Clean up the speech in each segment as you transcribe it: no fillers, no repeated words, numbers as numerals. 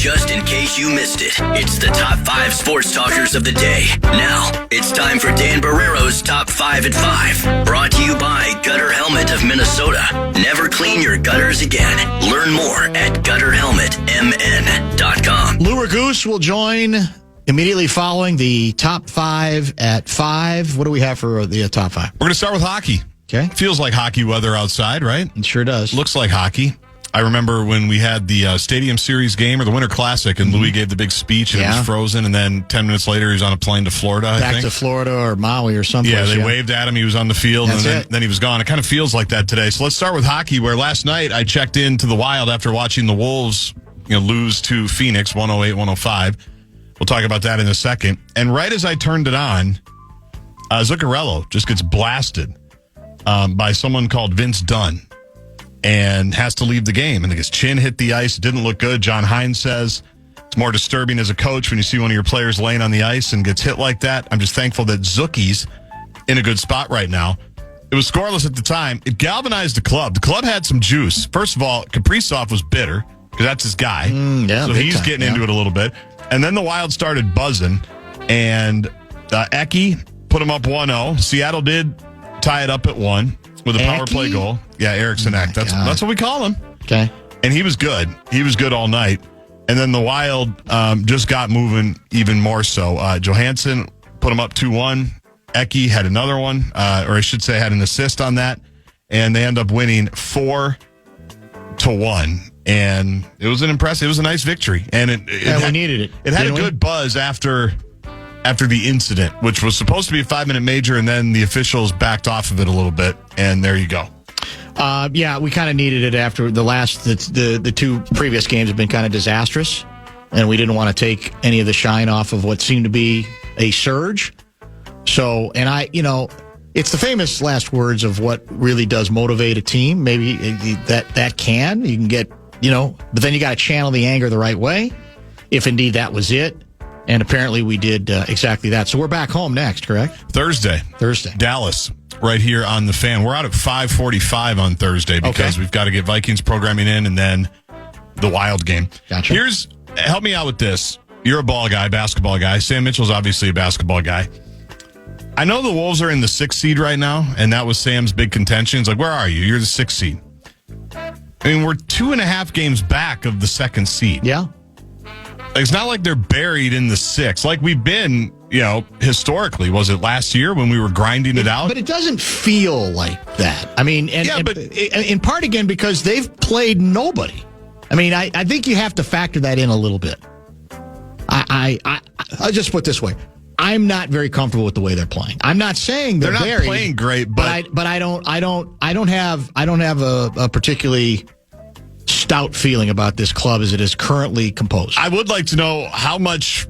just in case you missed it, it's the top 5 sports talkers of the day. Now, it's time for Dan Barrero's Top 5 at 5. Brought to you by Gutter Helmet of Minnesota. Never clean your gutters again. Learn more at gutterhelmetmn.com. Lou Raguse will join immediately following the top 5 at 5. What do we have for the top 5? We're going to start with hockey. Okay. Feels like hockey weather outside, right? It sure does. Looks like hockey. I remember when we had the Stadium Series game or the Winter Classic, and Louis gave the big speech, and it was frozen, and then 10 minutes later, he was on a plane to Florida, I think. Back to Florida or Maui or someplace. Yeah, they waved at him. He was on the field, That's and then he was gone. It kind of feels like that today. So let's start with hockey, where last night I checked into the Wild after watching the Wolves lose to Phoenix 108-105. We'll talk about that in a second. And right as I turned it on, Zuccarello just gets blasted by someone called Vince Dunn and has to leave the game. And his chin hit the ice. It didn't look good. John Hines says it's more disturbing as a coach when you see one of your players laying on the ice and gets hit like that. I'm just thankful that Zucky's in a good spot right now. It was scoreless at the time. It galvanized the club. The club had some juice. First of all, Kaprizov was bitter because that's his guy. So he's getting into it a little bit. And then the Wild started buzzing, and Eki put him up 1-0. Seattle did tie it up at 1 with a power play goal. Yeah, Eriksson Ek. That's what we call him. Okay. And he was good. He was good all night. And then the Wild just got moving even more so. Johansson put him up 2-1. Eki had another one, or I should say had an assist on that. And they end up winning 4-1. And it was it was a nice victory. And we needed it. It had a good buzz after the incident, which was supposed to be a 5-minute major, and then the officials backed off of it a little bit, and there you go. We kind of needed it after the 2 previous games have been kind of disastrous, and we didn't want to take any of the shine off of what seemed to be a surge. So, and it's the famous last words of what really does motivate a team. Maybe you can get, but then you got to channel the anger the right way, if indeed that was it. And apparently we did exactly that. So we're back home next, correct? Thursday. Dallas, right here on the Fan. We're out at 5:45 on Thursday because we've got to get Vikings programming in and then the Wild game. Gotcha. Help me out with this. You're a ball guy, basketball guy. Sam Mitchell's obviously a basketball guy. I know the Wolves are in the 6th seed right now, and that was Sam's big contention. It's like, where are you? You're the 6th seed. I mean, we're 2.5 games back of the 2nd seed. Yeah. It's not like they're buried in the 6th. Like we've been, historically. Was it last year when we were grinding it out? But it doesn't feel like that. I mean, but in part again because they've played nobody. I mean, I think you have to factor that in a little bit. I'll just put it this way. I'm not very comfortable with the way they're playing. I'm not saying they're not playing great, but I don't have a particularly stout feeling about this club as it is currently composed. I would like to know how much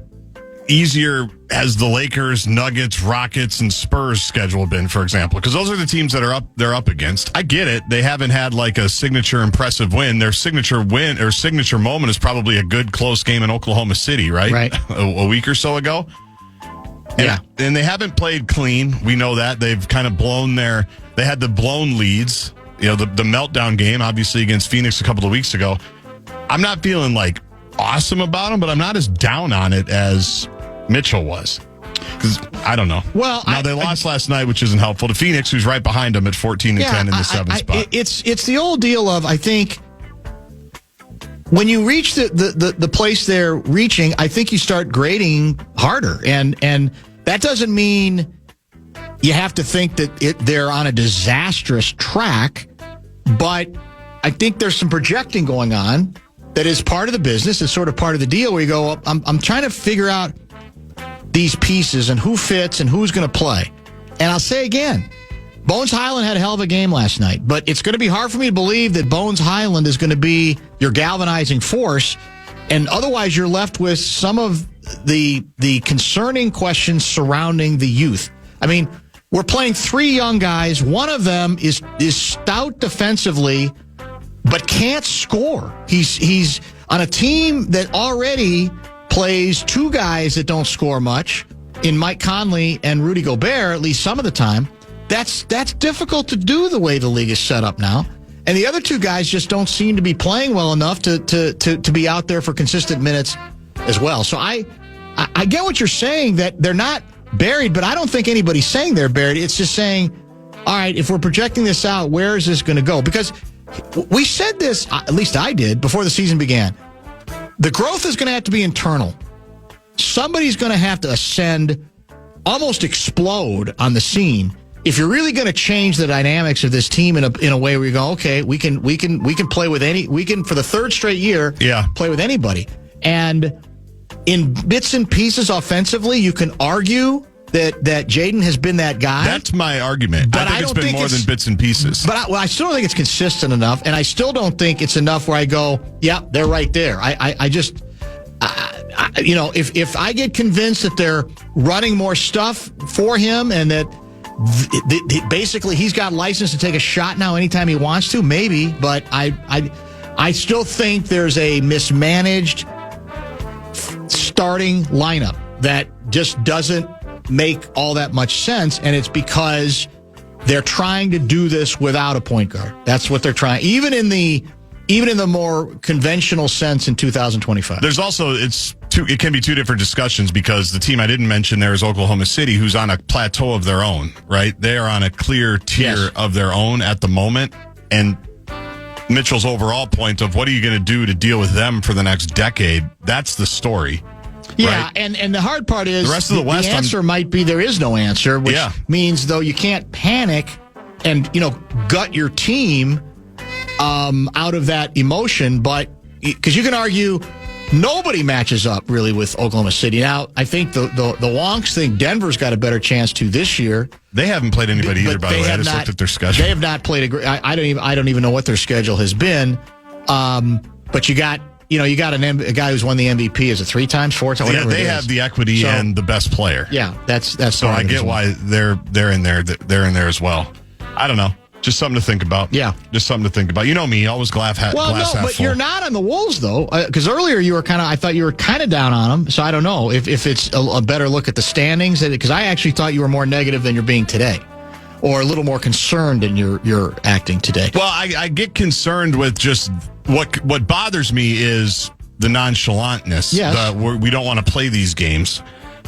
easier has the Lakers, Nuggets, Rockets, and Spurs schedule been, for example? Because those are the teams that they're up against. I get it. They haven't had like a signature impressive win. Their signature win or signature moment is probably a good close game in Oklahoma City, right? Right. a week or so ago. And they haven't played clean. We know that. They've kind of they had the blown leads. The meltdown game, obviously, against Phoenix a couple of weeks ago. I'm not feeling like awesome about them, but I'm not as down on it as Mitchell was. Because I don't know. Well, they lost last night, which isn't helpful to Phoenix, who's right behind them at 14-10 in the 7th spot. It's the old deal of, I think, when you reach the place they're reaching, I think you start grading harder, and that doesn't mean you have to think that they're on a disastrous track, but I think there's some projecting going on that is part of the business. It's sort of part of the deal where you go, I'm trying to figure out these pieces and who fits and who's going to play. And I'll say again, Bones Highland had a hell of a game last night, but it's going to be hard for me to believe that Bones Highland is going to be your galvanizing force, and otherwise you're left with some of the concerning questions surrounding the youth. I mean, we're playing 3 young guys. One of them is stout defensively, but can't score. He's on a team that already plays 2 guys that don't score much in Mike Conley and Rudy Gobert, at least some of the time. That's difficult to do the way the league is set up now. And the other two guys just don't seem to be playing well enough to be out there for consistent minutes as well. So I get what you're saying, that they're not buried, but I don't think anybody's saying they're buried. It's just saying, all right, if we're projecting this out, where is this going to go? Because we said this, at least I did, before the season began. The growth is going to have to be internal. Somebody's going to have to ascend, almost explode on the scene if you're really going to change the dynamics of this team in a way where you go, okay, we can play with for the third straight year, play with anybody. And in bits and pieces offensively, you can argue that Jaden has been that guy. That's my argument. But I think it's been more than bits and pieces. But I still don't think it's consistent enough, and I still don't think it's enough where I go, yeah, they're right there. If I get convinced that they're running more stuff for him and that basically he's got license to take a shot now anytime he wants to, maybe. But I still think there's a mismanaged starting lineup that just doesn't make all that much sense, and it's because they're trying to do this without a point guard. That's what they're trying, even in the more conventional sense in 2025. There's also it can be two different discussions, because the team I didn't mention there is Oklahoma City, who's on a plateau of their own, right? They are on a clear tier of their own at the moment, and Mitchell's overall point of what are you going to do to deal with them for the next decade, that's the story. Yeah, right? and the hard part is the rest of the West, the answer might be there is no answer, which means, though, you can't panic and gut your team out of that emotion, but because you can argue nobody matches up really with Oklahoma City. Now, I think the Wonks think Denver's got a better chance to this year. They haven't played anybody either, by the way. I just looked at their schedule. They have not played I don't even know what their schedule has been. But you got a guy who's won the MVP. Is it 3 times, 4 times? Yeah, they have the equity and the best player. Yeah, that's so I get why they're in there. They're in there as well. I don't know. Just something to think about. Yeah. Just something to think about. You know me, always glass half full. Well, no, but you're not on the Wolves, though, because earlier I thought you were kind of down on them, so I don't know if it's a better look at the standings, because I actually thought you were more negative than you're being today, or a little more concerned than you're acting today. Well, I get concerned with just what bothers me is the nonchalantness. Yes. We don't want to play these games.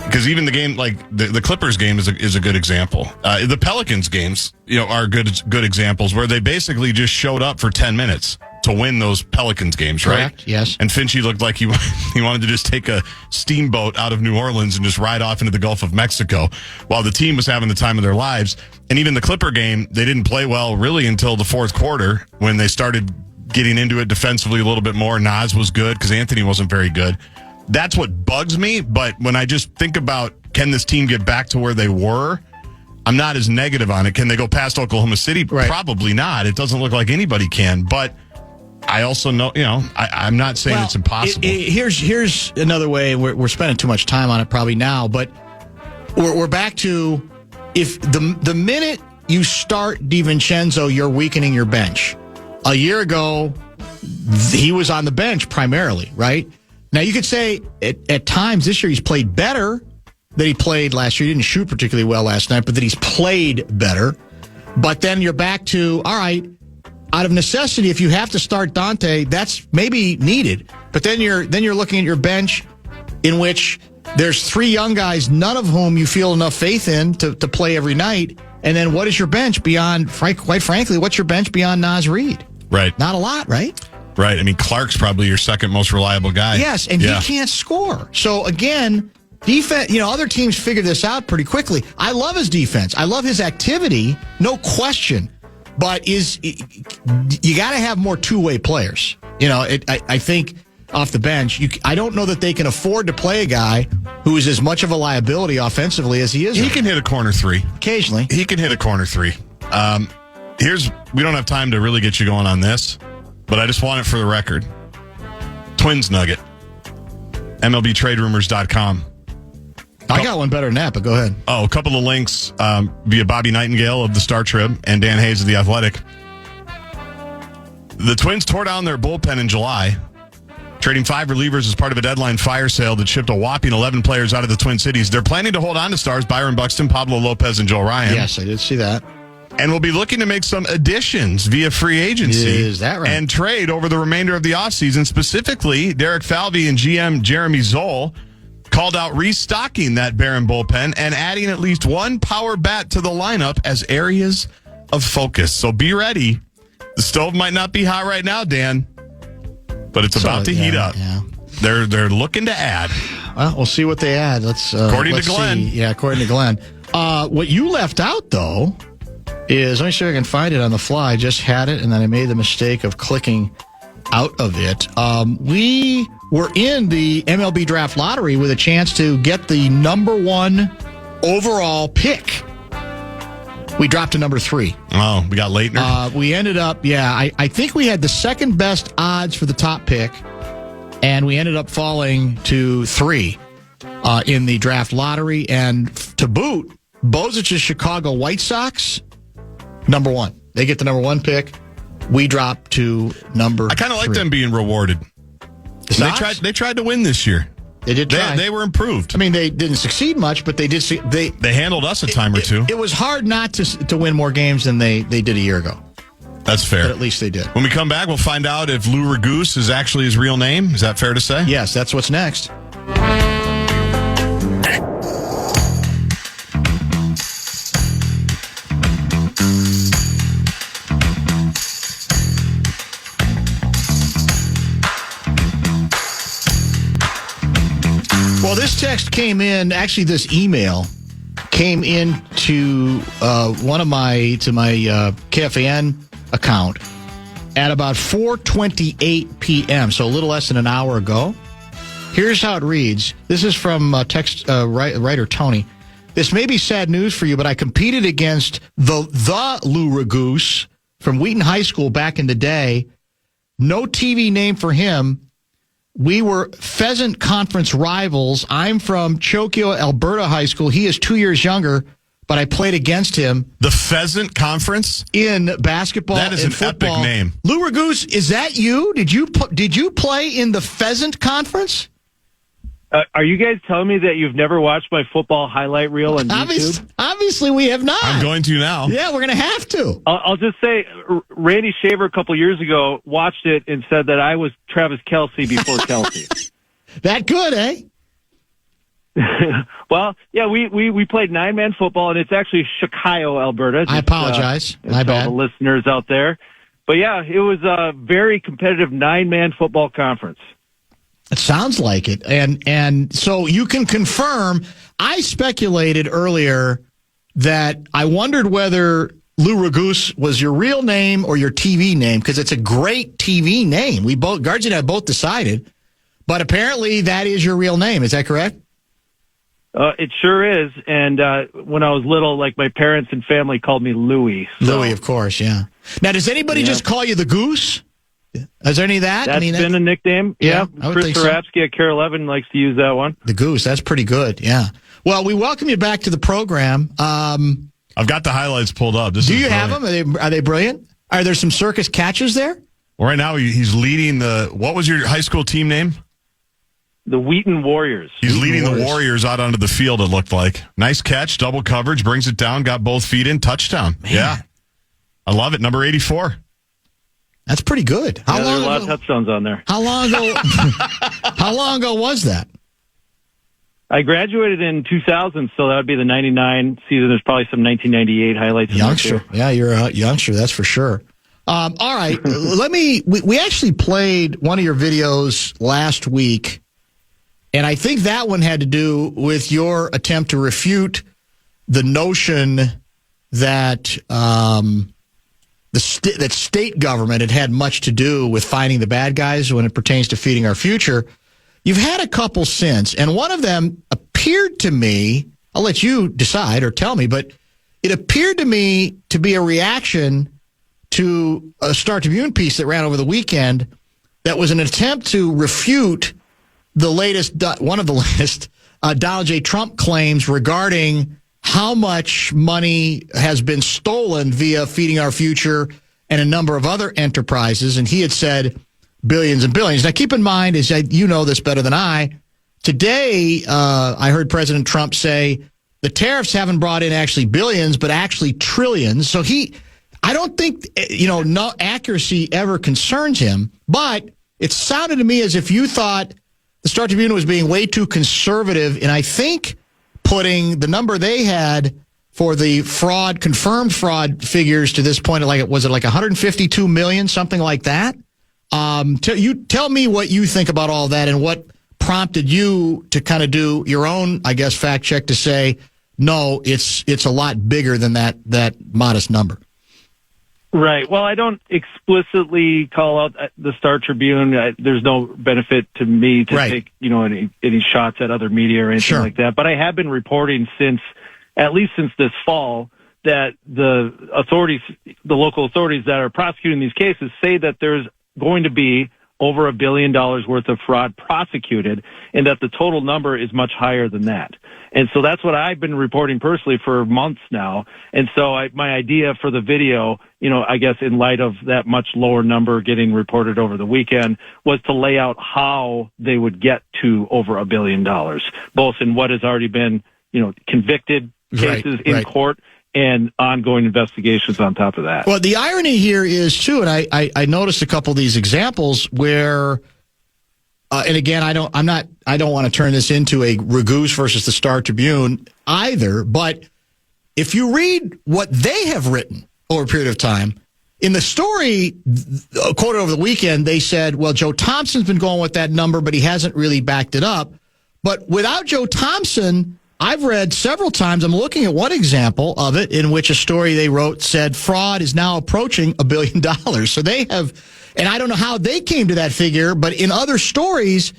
Because even the game, like the Clippers game is a good example. The Pelicans games, are good examples where they basically just showed up for 10 minutes to win those Pelicans games, right? Correct, yes. And Finchie looked like he wanted to just take a steamboat out of New Orleans and just ride off into the Gulf of Mexico while the team was having the time of their lives. And even the Clipper game, they didn't play well really until the fourth quarter when they started getting into it defensively a little bit more. Nas was good because Anthony wasn't very good. That's what bugs me, but when I just think about, can this team get back to where they were, I'm not as negative on it. Can they go past Oklahoma City? Right. Probably not. It doesn't look like anybody can, but I also know, I'm not saying it's impossible. Here's another way. We're spending too much time on it probably now, but we're back to, if the minute you start DiVincenzo, you're weakening your bench. A year ago, he was on the bench primarily, right? Now, you could say at times this year he's played better than he played last year. He didn't shoot particularly well last night, but that he's played better. But then you're back to, all right, out of necessity, if you have to start Dante, that's maybe needed. But then you're looking at your bench in which there's 3 young guys, none of whom you feel enough faith in to play every night. And then what is your bench beyond, quite frankly, what's your bench beyond Naz Reid? Right. Not a lot, right? Right. I mean, Clark's probably your second most reliable guy. Yes, and he can't score. So, again, defense, other teams figure this out pretty quickly. I love his defense. I love his activity, no question. But you got to have more two-way players. I think off the bench, I don't know that they can afford to play a guy who is as much of a liability offensively as he is. He can hit a corner 3. Occasionally. He can hit a corner 3. We don't have time to really get you going on this, but I just want it for the record. Twins nugget. MLBTradeRumors.com. I got one better than that, but go ahead. Oh, a couple of links via Bobby Nightingale of the Star Trib and Dan Hayes of The Athletic. The Twins tore down their bullpen in July, trading 5 relievers as part of a deadline fire sale that shipped a whopping 11 players out of the Twin Cities. They're planning to hold on to stars Byron Buxton, Pablo Lopez, and Joe Ryan. Yes, I did see that. and will be looking to make some additions via free agency. Is that right? And trade over the remainder of the offseason. Specifically, Derek Falvey and GM Jeremy Zoll called out restocking that Barron bullpen and adding at least one power bat to the lineup as areas of focus. So be ready. The stove might not be hot right now, Dan, but it's about to heat up. Yeah. They're looking to add. Well, we'll see what they add. According to Glenn. See. Yeah, according to Glenn. What you left out, though, is, let me see if I can find it on the fly. I just had it, and then I made the mistake of clicking out of it. We were in the MLB Draft Lottery with a chance to get the number 1 overall pick. We dropped to number 3. Oh, we got Leitner. We ended up, I think we had the second best odds for the top pick, and we ended up falling to 3 in the draft lottery. And to boot, Bozich's Chicago White Sox, number 1. They get the number 1 pick. We drop to number 3. I kind of like them being rewarded. They tried to win this year. They did try. They were improved. I mean, they didn't succeed much, but they did. They handled us a time or two. It was hard not to win more games than they did a year ago. That's fair. But at least they did. When we come back, we'll find out if Lou Raguse is actually his real name. Is that fair to say? Yes, that's what's next. Well, this text came in, actually this email came in to my KFAN account at about 4:28 p.m., so a little less than an hour ago. Here's how it reads. This is from writer Tony. This may be sad news for you, but I competed against the Lou Raguse from Wheaton High School back in the day. No TV name for him. We were Pheasant Conference rivals. I'm from Chokio, Alberta High School. He is 2 years younger, but I played against him. The Pheasant Conference? In basketball and football. That is an epic name. Lou Raguse, is that you? Did you play in the Pheasant Conference? Are you guys telling me that you've never watched my football highlight reel on YouTube? Obviously, we have not. I'm going to now. Yeah, we're going to have to. I'll just say, Randy Shaver a couple years ago watched it and said that I was Travis Kelce before Kelce. That good, eh? Well, yeah, we played 9-man football, and it's actually Chicago, Alberta. I apologize. My bad. All the listeners out there. But yeah, it was a very competitive 9-man football conference. It sounds like it. And so you can confirm, I speculated earlier that I wondered whether Lou Raguse was your real name or your TV name, because it's a great TV name. Gaardsy and I both decided, but apparently that is your real name. Is that correct? It sure is. And when I was little, like my parents and family called me Louie. So. Louie, of course, yeah. Now, does anybody just call you the Goose? Is there any of that? That's been a nickname. Yeah. Chris Zarabsky at KARE 11 likes to use that one. The Goose. That's pretty good. Yeah. Well, we welcome you back to the program. I've got the highlights pulled up. Do you have them? Are they brilliant? Are there some circus catches there? Well, right now he's leading what was your high school team name? The Wheaton Warriors. He's leading the Warriors out onto the field, it looked like. Nice catch, double coverage, brings it down, got both feet in, touchdown. Man. Yeah. I love it. Number 84. That's pretty good. There are a lot of touchdowns on there. How long ago? How long ago was that? I graduated in 2000, so that would be the 99 season. There's probably some 1998 highlights. Youngster. Yeah, you're a youngster, that's for sure. All right, we actually played one of your videos last week, and I think that one had to do with your attempt to refute the notion that that state government had much to do with finding the bad guys when it pertains to feeding our future. You've had a couple since, and one of them appeared to me, I'll let you decide or tell me, but it appeared to me to be a reaction to a Star Tribune piece that ran over the weekend that was an attempt to refute one of the latest Donald J. Trump claims regarding how much money has been stolen via Feeding Our Future and a number of other enterprises. And he had said billions and billions. Now, keep in mind, as you know this better than I, today I heard President Trump say the tariffs haven't brought in actually billions, but actually trillions. So I don't think, no accuracy ever concerns him, but it sounded to me as if you thought the Star Tribune was being way too conservative, and I think putting the number they had for the confirmed fraud figures to this point, was it like 152 million, something like that? Tell me what you think about all that and what prompted you to kind of do your own, I guess, fact check to say, no, it's a lot bigger than that modest number. Right. Well, I don't explicitly call out the Star Tribune. There's no benefit to me to take, any shots at other media or anything like that. But I have been reporting at least since this fall, that the local authorities that are prosecuting these cases say that there's going to be over $1 billion worth of fraud prosecuted, and that the total number is much higher than that. And so that's what I've been reporting personally for months now. And so my idea for the video, I guess in light of that much lower number getting reported over the weekend, was to lay out how they would get to over $1 billion, both in what has already been, convicted cases in court and ongoing investigations on top of that. Well, the irony here is, too, and I noticed a couple of these examples where, and again, I don't want to turn this into a Raguse versus the Star Tribune either, but if you read what they have written over a period of time, in the story quoted over the weekend, they said, well, Joe Thompson's been going with that number, but he hasn't really backed it up. But without Joe Thompson, I've read several times, I'm looking at one example of it in which a story they wrote said fraud is now approaching $1 billion. So they have, and I don't know how they came to that figure, but in other stories,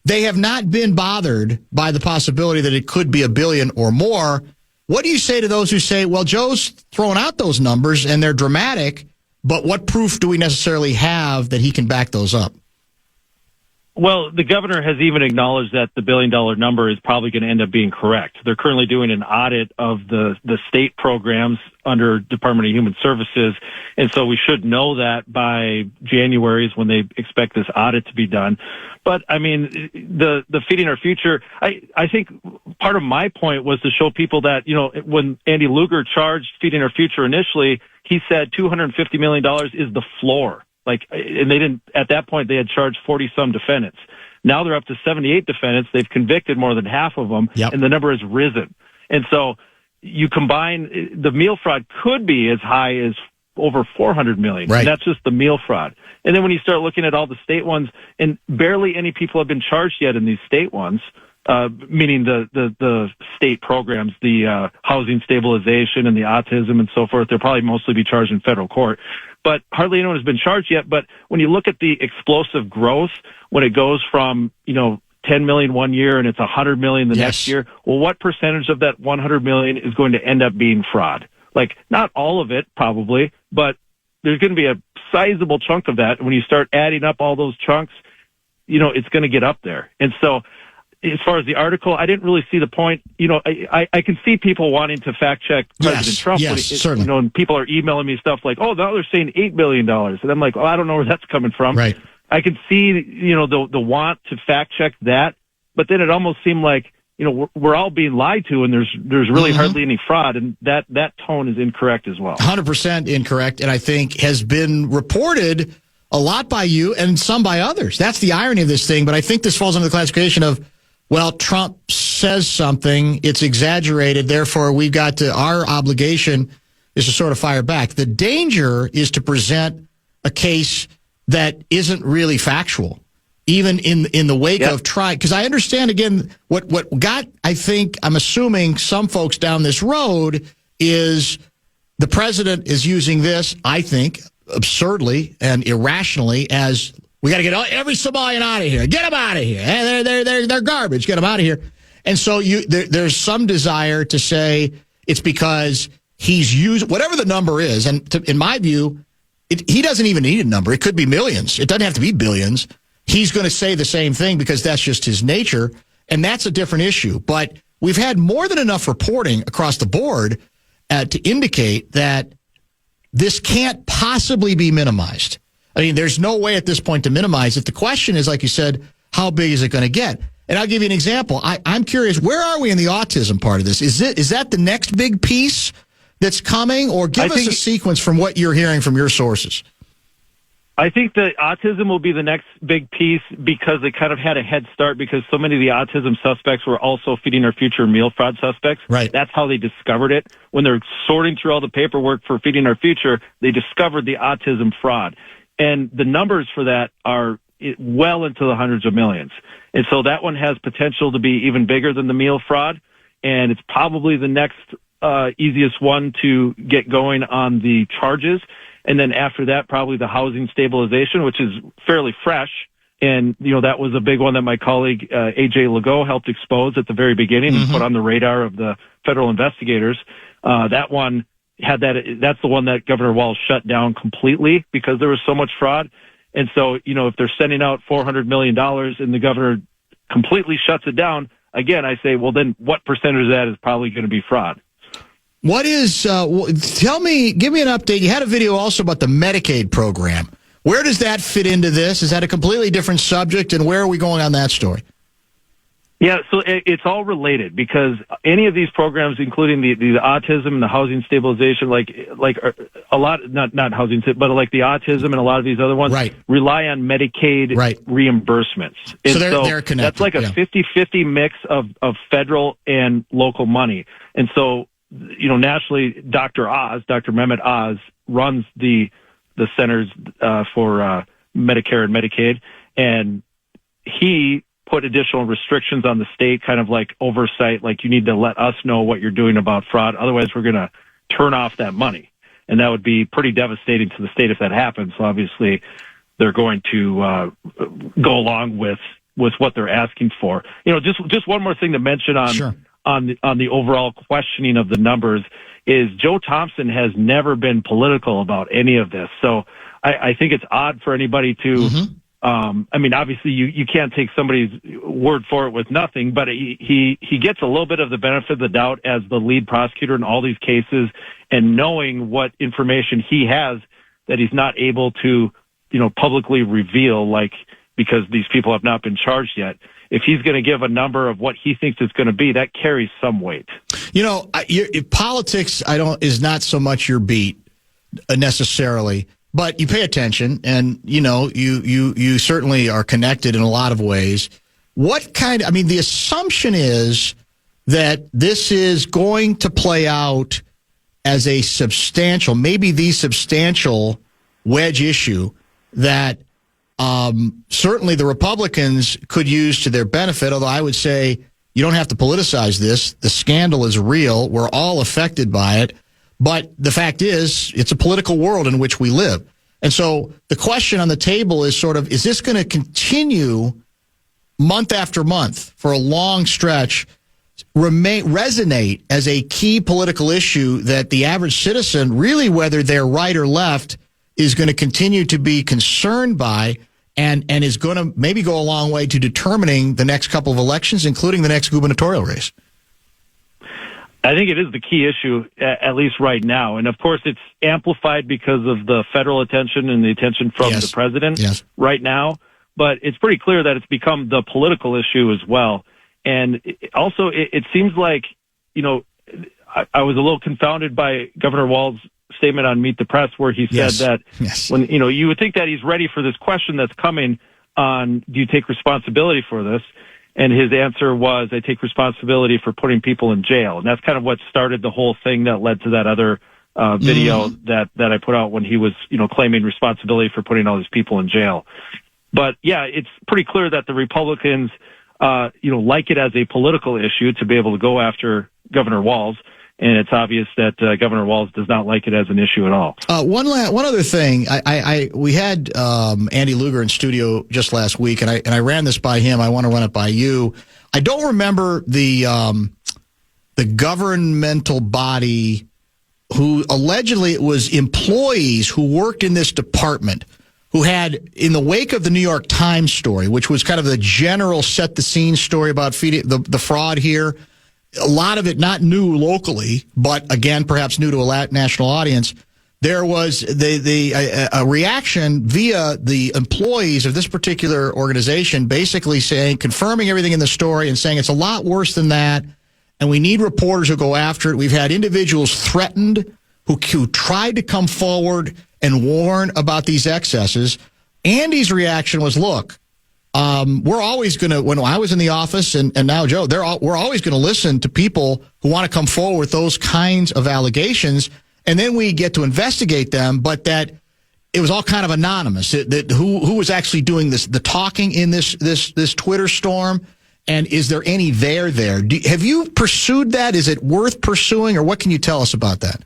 they have not been bothered by the possibility that it could be $1 billion or more. What do you say to those who say, well, Joe's throwing out those numbers and they're dramatic, but what proof do we necessarily have that he can back those up? Well, the governor has even acknowledged that the $1 billion number is probably going to end up being correct. They're currently doing an audit of the state programs under Department of Human Services, and so we should know that by January is when they expect this audit to be done. But, I mean, the Feeding Our Future, I think part of my point was to show people that, when Andy Luger charged Feeding Our Future initially, he said $250 million is the floor. And they didn't, at that point, they had charged 40-some defendants. Now they're up to 78 defendants. They've convicted more than half of them, and the number has risen. And so you combine, the meal fraud could be as high as over 400 million. Right. And that's just the meal fraud. And then when you start looking at all the state ones, and barely any people have been charged yet in these state ones, meaning the state programs, the housing stabilization and the autism and so forth, they'll probably mostly be charged in federal court. But hardly anyone has been charged yet. But when you look at the explosive growth, when it goes from, 10 million one year and it's 100 million the next year, well, what percentage of that 100 million is going to end up being fraud? Not all of it, probably, but there's going to be a sizable chunk of that. When you start adding up all those chunks, it's going to get up there. And so, as far as the article, I didn't really see the point. I can see people wanting to fact check President Trump. Certainly. And people are emailing me stuff like, oh, now they're saying $8 billion. And I'm like, I don't know where that's coming from. Right. I can see, the want to fact check that. But then it almost seemed like, we're all being lied to and there's really hardly any fraud. And that tone is incorrect as well. 100% incorrect. And I think has been reported a lot by you and some by others. That's the irony of this thing. But I think this falls under the classification of, well, Trump says something, it's exaggerated, therefore we've got to, our obligation is to sort of fire back. The danger is to present a case that isn't really factual, even in the wake of trying, because I understand, again, what got, I think, I'm assuming some folks down this road is the president is using this, I think, absurdly and irrationally as, we got to get every Somalian out of here. Get them out of here. They're garbage. Get them out of here. And so there's some desire to say it's because he's used whatever the number is. And in my view, he doesn't even need a number. It could be millions. It doesn't have to be billions. He's going to say the same thing because that's just his nature. And that's a different issue. But we've had more than enough reporting across the board to indicate that this can't possibly be minimized. I mean, there's no way at this point to minimize it. The question is, like you said, how big is it going to get? And I'll give you an example. I'm curious, where are we in the autism part of this? Is that the next big piece that's coming, or give us a sequence from what you're hearing from your sources? I think that autism will be the next big piece because they kind of had a head start because so many of the autism suspects were also Feeding Our Future meal fraud suspects. Right. That's how they discovered it. When they're sorting through all the paperwork for Feeding Our Future, they discovered the autism fraud. And the numbers for that are well into the hundreds of millions. And so that one has potential to be even bigger than the meal fraud. And it's probably the next easiest one to get going on the charges. And then after that, probably the housing stabilization, which is fairly fresh. And, that was a big one that my colleague, A.J. Legault, helped expose at the very beginning and put on the radar of the federal investigators. That one had that's the one that Governor Walz shut down completely because there was so much fraud. And so, if they're sending out $400 million and the governor completely shuts it down, again, I say, well, then what percentage of that is probably going to be fraud? What is, give me an update. You had a video also about the Medicaid program. Where does that fit into this? Is that a completely different subject, and where are we going on that story? Yeah, so it's all related because any of these programs, including the autism and the housing stabilization, like a lot, not housing, but like the autism and a lot of these other ones, right, rely on Medicaid reimbursements. And so they're connected. That's like a 50-50 mix of federal and local money. And so, nationally, Dr. Mehmet Oz runs the centers for Medicare and Medicaid, and he put additional restrictions on the state, kind of like oversight, like you need to let us know what you're doing about fraud. Otherwise, we're going to turn off that money. And that would be pretty devastating to the state if that happens. So obviously, they're going to go along with what they're asking for. Just one more thing to mention on the overall questioning of the numbers is Joe Thompson has never been political about any of this. So I think it's odd for anybody to obviously you can't take somebody's word for it with nothing, but he gets a little bit of the benefit of the doubt as the lead prosecutor in all these cases, and knowing what information he has that he's not able to, publicly reveal, because these people have not been charged yet. If he's going to give a number of what he thinks it's going to be, that carries some weight. Politics is not so much your beat necessarily. But you pay attention, and you certainly are connected in a lot of ways. The assumption is that this is going to play out as a substantial, maybe the substantial wedge issue that certainly the Republicans could use to their benefit, although I would say you don't have to politicize this. The scandal is real. We're all affected by it. But the fact is, it's a political world in which we live. And so the question on the table is is this going to continue month after month for a long stretch, resonate as a key political issue that the average citizen, really whether they're right or left, is going to continue to be concerned by and is going to maybe go a long way to determining the next couple of elections, including the next gubernatorial race? I think it is the key issue, at least right now. And, of course, it's amplified because of the federal attention and the attention from the president right now. But it's pretty clear that it's become the political issue as well. And also, it seems like, I was a little confounded by Governor Walz's statement on Meet the Press where he said that when, you would think that he's ready for this question that's coming on, do you take responsibility for this? And his answer was, I take responsibility for putting people in jail. And that's kind of what started the whole thing that led to that other video that I put out when he was, claiming responsibility for putting all these people in jail. But yeah, it's pretty clear that the Republicans, like it as a political issue to be able to go after Governor Walz. And it's obvious that Governor Walz does not like it as an issue at all. One other thing, we had Andy Luger in studio just last week, and I ran this by him. I want to run it by you. I don't remember the governmental body who allegedly it was employees who worked in this department who had, in the wake of the New York Times story, which was kind of the general set the scene story about feeding the fraud here. A lot of it not new locally, but again, perhaps new to a national audience. there was a reaction via the employees of this particular organization basically saying, confirming everything in the story and saying it's a lot worse than that, and we need reporters who go after it. We've had individuals threatened who tried to come forward and warn about these excesses. Andy's reaction was, look, we're always going to, when I was in the office and now Joe, we're always going to listen to people who want to come forward with those kinds of allegations, and then we get to investigate them, but that it was all kind of anonymous. That who was actually doing the talking in this Twitter storm, and is there any there? Have you pursued that? Is it worth pursuing, or what can you tell us about that?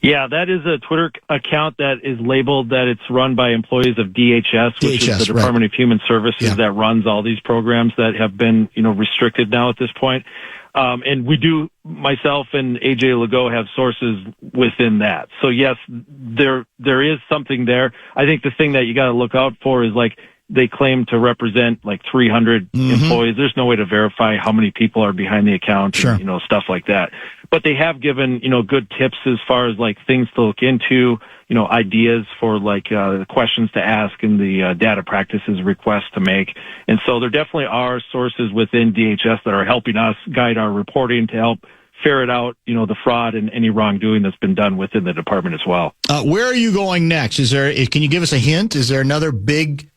Yeah, that is a Twitter account that is labeled that it's run by employees of DHS, which is the Department of Human Services that runs all these programs that have been, restricted now at this point. And we do, myself and AJ Legault have sources within that. So yes, there is something there. I think the thing that you got to look out for is they claim to represent 300 employees. There's no way to verify how many people are behind the account, and, stuff like that. But they have given, good tips as far as things to look into, ideas for the questions to ask and the data practices requests to make. And so there definitely are sources within DHS that are helping us guide our reporting to help ferret out, the fraud and any wrongdoing that's been done within the department as well. Where are you going next? Can you give us a hint? Is there another big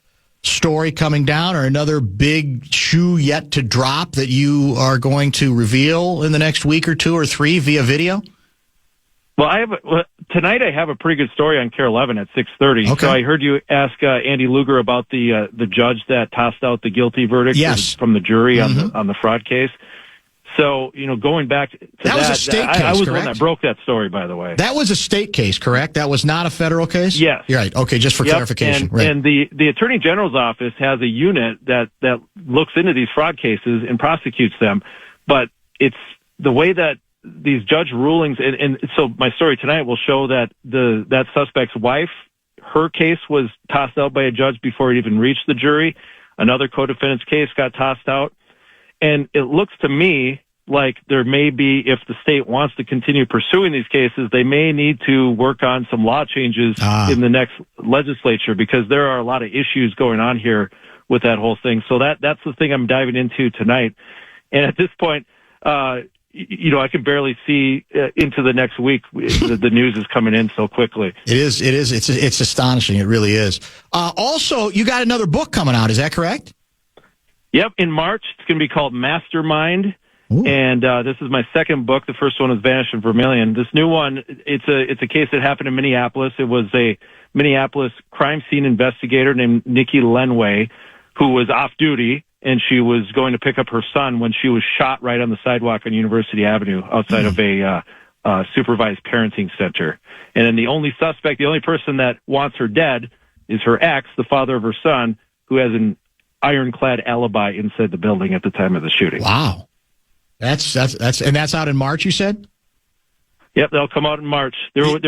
story coming down, or another big shoe yet to drop that you are going to reveal in the next week or two or three via video? Well, tonight I have a pretty good story on KARE 11 at 6:30. Okay. So I heard you ask Andy Luger about the judge that tossed out the guilty verdict from the jury on the fraud case. So, going back to that was a state case, I was correct? the one that broke that story, by the way. That was a state case, correct? That was not a federal case? Yes. You're right. Okay, just for clarification. And the Attorney General's office has a unit that looks into these fraud cases and prosecutes them. But it's the way that these judge rulings, and so my story tonight will show that that suspect's wife, her case was tossed out by a judge before it even reached the jury. Another co-defendant's case got tossed out. And it looks to me like there may be, if the state wants to continue pursuing these cases, they may need to work on some law changes in the next legislature, because there are a lot of issues going on here with that whole thing. So that's the thing I'm diving into tonight. And at this point, I can barely see into the next week. The news is coming in so quickly. It is. It's astonishing. It really is. Also, you got another book coming out. Is that correct? Yep. In March, it's going to be called Mastermind. Ooh. And this is my second book. The first one was Vanish in Vermilion. This new one, it's a case that happened in Minneapolis. It was a Minneapolis crime scene investigator named Nikki Lenway, who was off duty, and she was going to pick up her son when she was shot right on the sidewalk on University Avenue outside of a supervised parenting center. And then the only suspect, the only person that wants her dead, is her ex, the father of her son, who has an ironclad alibi inside the building at the time of the shooting. Wow. That's out in March, you said? Yep, they'll come out in March. There was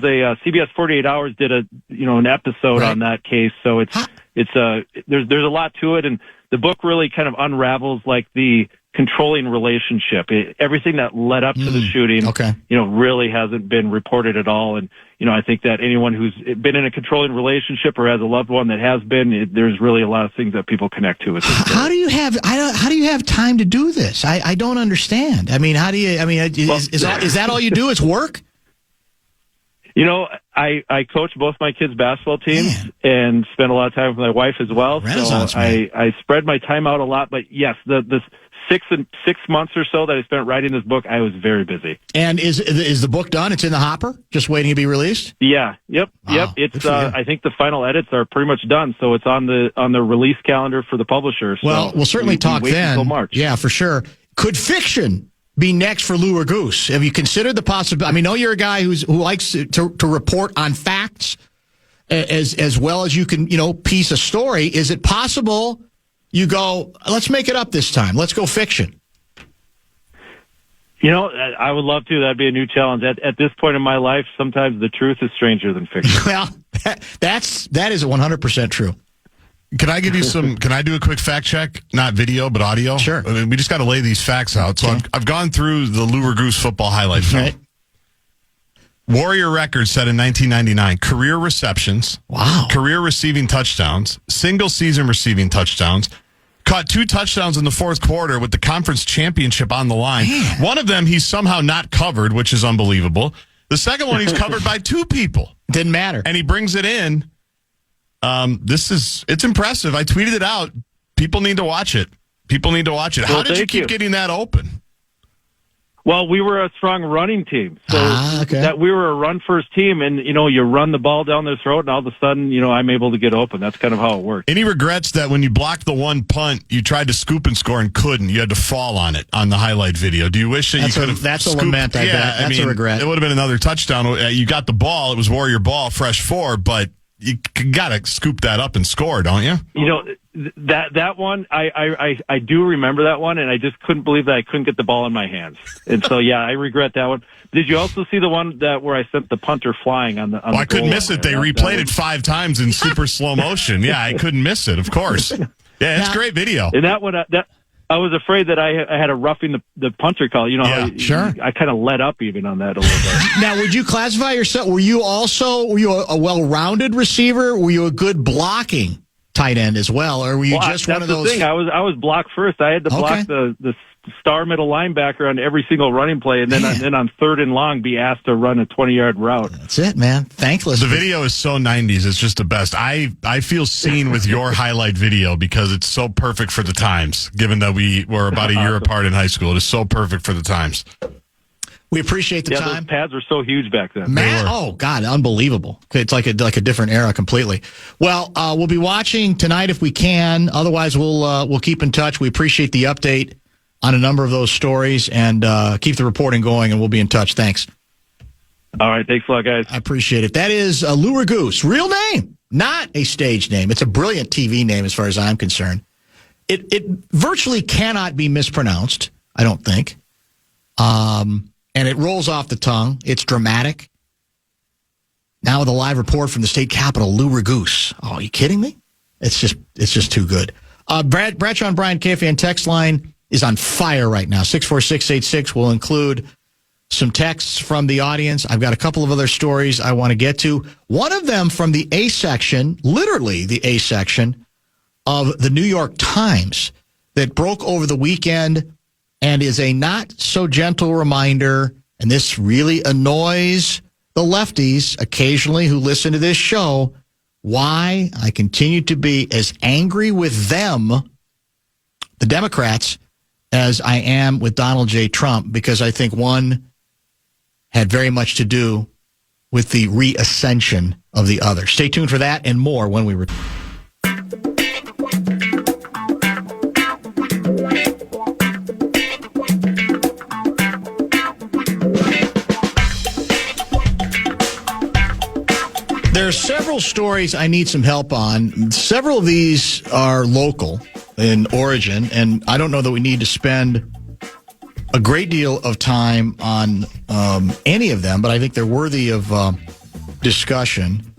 a CBS 48 Hours did an episode on that case, so there's a lot to it, and the book really kind of unravels the controlling relationship. Everything that led up to the shooting, really hasn't been reported at all. And, I think that anyone who's been in a controlling relationship or has a loved one that has been, there's really a lot of things that people connect to with this story. How do you have time to do this? I don't understand. I mean, is that all you do is work? I coach both my kids' basketball teams and spend a lot of time with my wife as well. Renaissance, so I spread my time out a lot. But yes, the 6 months or so that I spent writing this book, I was very busy. And is the book done? It's in the hopper, just waiting to be released? Yeah. Yep. Wow. Yep. It's I think the final edits are pretty much done, so it's on the release calendar for the publisher. So well, we'll certainly talk then. Until March. Yeah, for sure. Could fiction be next for Lou Raguse? Have you considered the possibility? I mean, I know you're a guy who likes to report on facts as well as you can, piece a story. Is it possible you go, let's make it up this time. Let's go fiction? I would love to. That'd be a new challenge. At this point in my life, sometimes the truth is stranger than fiction. Well, that is 100% true. Can I give you can I do a quick fact check? Not video, but audio? Sure. I mean, we just got to lay these facts out. So I've gone through the Lou Raguse football highlight film. Right. Warrior record set in 1999. Career receptions. Wow. Career receiving touchdowns. Single season receiving touchdowns. Caught 2 touchdowns in the fourth quarter with the conference championship on the line. Man. One of them he's somehow not covered, which is unbelievable. The second one he's covered by 2 people. Didn't matter. And he brings it in. It's impressive. I tweeted it out. People need to watch it. How did you keep getting that open? Well, we were a strong running team. So okay. that we were a run-first team, and, you run the ball down their throat, and all of a sudden, I'm able to get open. That's kind of how it worked. Any regrets that when you blocked the one punt, you tried to scoop and score and couldn't? You had to fall on it on the highlight video. Do you wish that you could have That's scooped? a lament, I bet. That's a regret. It would have been another touchdown. You got the ball. It was Warrior ball, fresh 4, but you got to scoop that up and score, don't you? That one, I do remember that one, and I just couldn't believe that I couldn't get the ball in my hands. And so, yeah, I regret that one. Did you also see the one where I sent the punter flying on the I couldn't miss it. They replayed it 5 times in super slow motion. Yeah, I couldn't miss it, of course. Yeah, it's great video. And that one, I was afraid that I had a roughing the punter call. Sure. I kind of let up even on that a little bit. Now, would you classify yourself? Were you a well-rounded receiver? Were you a good blocking tight end as well, or were you just one of those? That's the thing. I was blocked first. I had to block the star middle linebacker on every single running play, and then on 3rd and long be asked to run a 20-yard route. That's it, man. Thankless. The video is so 90s. It's just the best. I feel seen with your highlight video because it's so perfect for the times, given that we were about a year apart in high school. It is so perfect for the times. We appreciate the time. Those pads were so huge back then. Man, oh, God, unbelievable. It's like a different era completely. Well, we'll be watching tonight if we can. Otherwise, we'll keep in touch. We appreciate the update on a number of those stories, and keep the reporting going, and we'll be in touch. Thanks. All right. Thanks a lot, guys. I appreciate it. That is Lou Raguse. Real name, not a stage name. It's a brilliant TV name as far as I'm concerned. It virtually cannot be mispronounced, I don't think. And it rolls off the tongue. It's dramatic. Now with a live report from the state capitol, Lou Raguse. Oh, are you kidding me? It's just too good. Bradshaw and Bryan KFAN text line is on fire right now. 64686 will include some texts from the audience. I've got a couple of other stories I want to get to. One of them from the A section, literally the A section of the New York Times, that broke over the weekend and is a not so gentle reminder, and this really annoys the lefties occasionally who listen to this show, why I continue to be as angry with them, the Democrats, as I am with Donald J. Trump, because I think one had very much to do with the reascension of the other. Stay tuned for that and more when we return. There are several stories I need some help on. Several of these are local in origin, and I don't know that we need to spend a great deal of time on any of them, but I think they're worthy of discussion.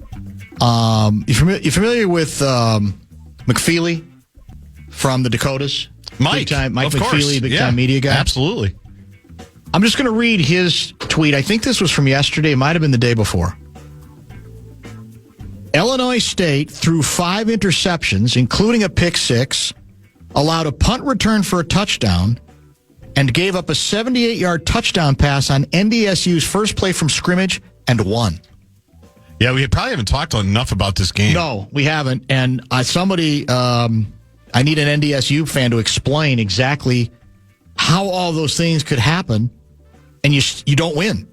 You familiar with McFeely from the Dakotas? Mike McFeely, big-time media guy? Absolutely. I'm just going to read his tweet. I think this was from yesterday. It might have been the day before. Illinois State threw 5 interceptions, including a pick 6, allowed a punt return for a touchdown, and gave up a 78-yard touchdown pass on NDSU's first play from scrimmage and won. Yeah, we probably haven't talked enough about this game. No, we haven't. And I need an NDSU fan to explain exactly how all those things could happen, and you don't win.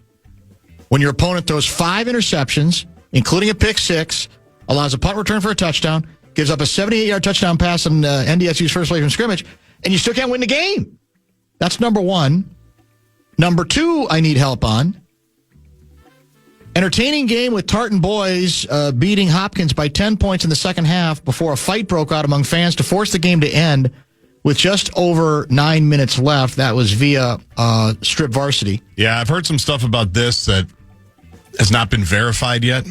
When your opponent throws 5 interceptions, including a pick 6, allows a punt return for a touchdown, gives up a 78-yard touchdown pass on NDSU's first play from scrimmage, and you still can't win the game. That's number one. Number 2, I need help on. Entertaining game with Tartan boys beating Hopkins by 10 points in the second half before a fight broke out among fans to force the game to end with just over 9 minutes left. That was via Strip Varsity. Yeah, I've heard some stuff about this that has not been verified yet.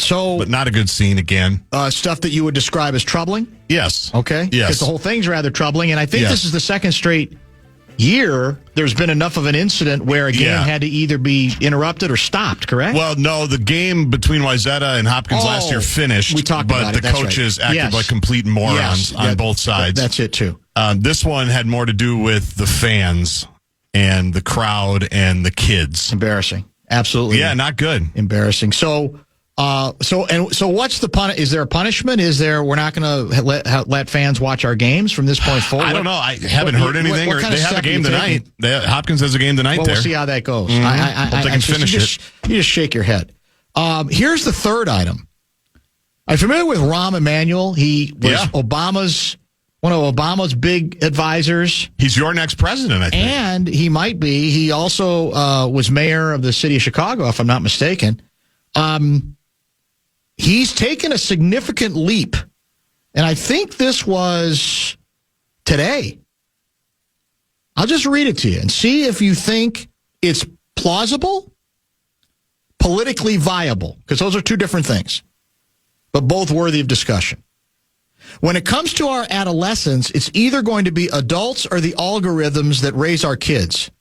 But not a good scene again. Stuff that you would describe as troubling? Yes. Okay. Yes. Because the whole thing's rather troubling, and I think this is the second straight year, there's been enough of an incident where a game Yeah. had to either be interrupted or stopped, correct? Well, no, the game between Wayzata and Hopkins last year finished. We talked but about the it. That's coaches right. acted Yes. like complete morons on both sides. That's it, too. This one had more to do with the fans and the crowd and the kids. Embarrassing. Absolutely. Yeah, not good. Embarrassing. So what's the pun? Is there a punishment? Is there? We're not going to let fans watch our games from this point forward. I don't know. I haven't heard anything. What kind of they have a step game are you tonight. Hopkins has a game tonight. Well, there. we'll see how that goes. Hope they can finish it. You just shake your head. Here's the third item. Are you familiar with Rahm Emanuel? He was one of Obama's big advisors. He's your next president, I think. And he might be. He also was mayor of the city of Chicago, if I'm not mistaken. He's taken a significant leap. And I think this was today. I'll just read it to you and see if you think it's plausible, politically viable, because those are two different things, but both worthy of discussion. When it comes to our adolescents, it's either going to be adults or the algorithms that raise our kids.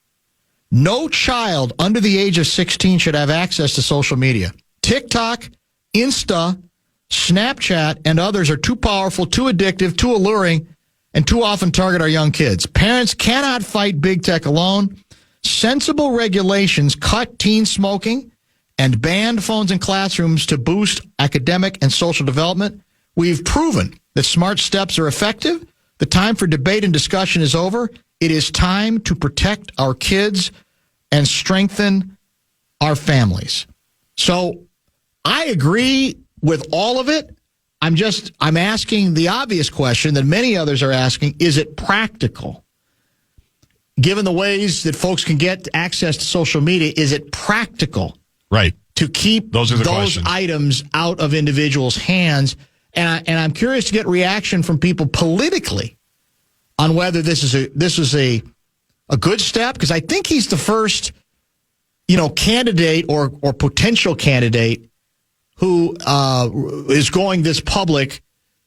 No child under the age of 16 should have access to social media. TikTok, Insta, Snapchat, and others are too powerful, too addictive, too alluring, and too often target our young kids. Parents cannot fight big tech alone. Sensible regulations cut teen smoking and ban phones in classrooms to boost academic and social development. We've proven that smart steps are effective. The time for debate and discussion is over. It is time to protect our kids and strengthen our families. So I agree with all of it. I'm asking the obvious question that many others are asking. Is it practical? Given the ways that folks can get access to social media, is it practical? Right. To keep those items out of individuals' hands? And I'm curious to get reaction from people politically on whether this is a good step, because I think he's the first, candidate or potential candidate who is going this public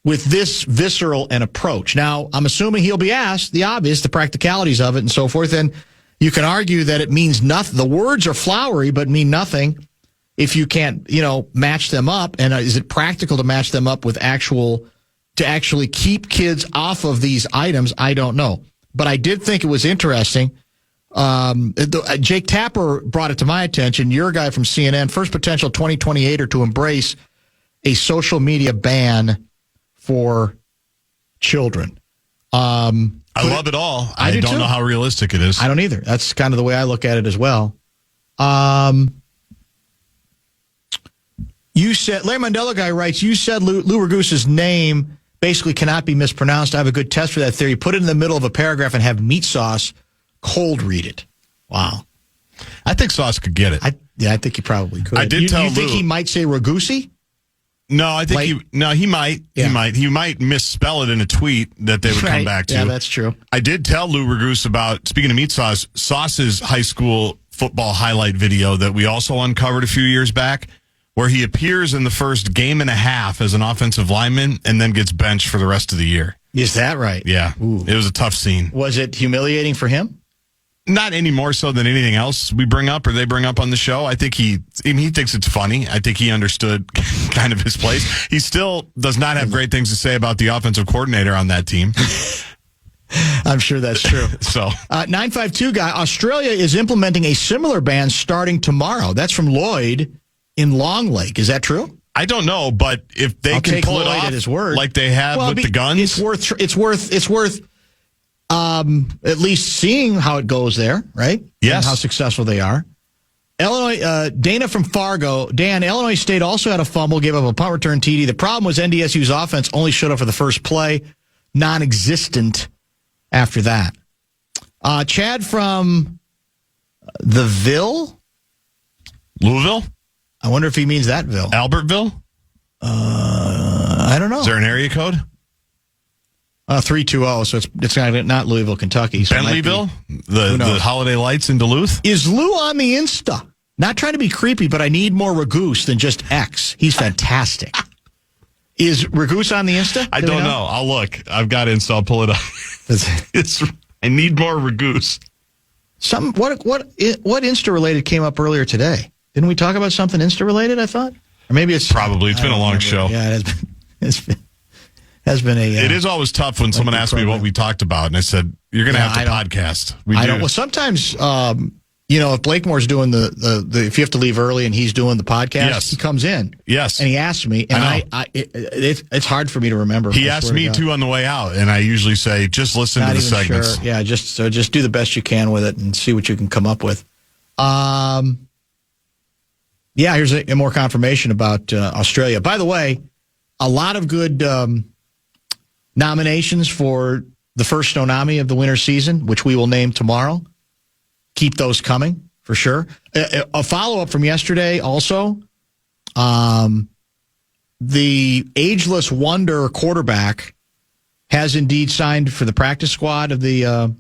with this visceral an approach. Now, I'm assuming he'll be asked the obvious, the practicalities of it and so forth, and you can argue that it means nothing. The words are flowery but mean nothing if you can't, match them up. And is it practical to match them up with to actually keep kids off of these items? I don't know. But I did think it was interesting. Jake Tapper brought it to my attention. You're a guy from CNN. First potential 2028er to embrace a social media ban for children. I love it all. I don't know how realistic it is. I don't either. That's kind of the way I look at it as well. You said, Larry Mandela guy writes, you said Lou Raguse's name basically cannot be mispronounced. I have a good test for that theory. Put it in the middle of a paragraph and have meat sauce cold read it. Wow. I think Sauce could get it. I think he probably could. I did tell you think Lou. he might say Raguse? No, I think he might. Yeah. He might misspell it in a tweet that they would come back to. Yeah, that's true. I did tell Lou Raguse about, speaking of meat sauce, Sauce's high school football highlight video that we also uncovered a few years back, where he appears in the first game and a half as an offensive lineman and then gets benched for the rest of the year. Is that right? Yeah. Ooh. It was a tough scene. Was it humiliating for him? Not any more so than anything else we bring up or they bring up on the show. I think he thinks it's funny. I think he understood kind of his place. He still does not have great things to say about the offensive coordinator on that team. I'm sure that's true. So 952 guy, Australia is implementing a similar ban starting tomorrow. That's from Lloyd in Long Lake. Is that true? I don't know, but if they can pull it off at his word, like they have with the guns, it's worth at least seeing how it goes there, right? Yes. And how successful they are. Illinois, Dana from Fargo. Dan, Illinois State also had a fumble, gave up a punt return TD. The problem was NDSU's offense only showed up for the first play, non-existent after that. Chad from the Ville? Louisville? I wonder if he means that Ville. Albertville? I don't know. Is there an area code? 320, so it's not Louisville, Kentucky. So Bentleyville? The Holiday Lights in Duluth? Is Lou on the Insta? Not trying to be creepy, but I need more Raguse than just X. He's fantastic. Is Raguse on the Insta? I don't know. I'll look. I've got Insta. I'll pull it up. I need more Raguse. What Insta related came up earlier today? Didn't we talk about something Insta related? I thought, or maybe it's probably. It's been a long show. Yeah, it has been a. It is always tough when someone asks me what we talked about, and I said, "You're going to have to podcast." I don't. Well, sometimes, if Blakemore's doing the if you have to leave early and he's doing the podcast, he comes in. Yes, and he asks me, and it's hard for me to remember. He asked me too on the way out, and I usually say, "Just listen to the segments." Sure. Yeah, just do the best you can with it and see what you can come up with. Here's a more confirmation about Australia. By the way, a lot of good nominations for the first tsunami of the winter season, which we will name tomorrow. Keep those coming for sure. A follow-up from yesterday also. The ageless wonder quarterback has indeed signed for the practice squad of the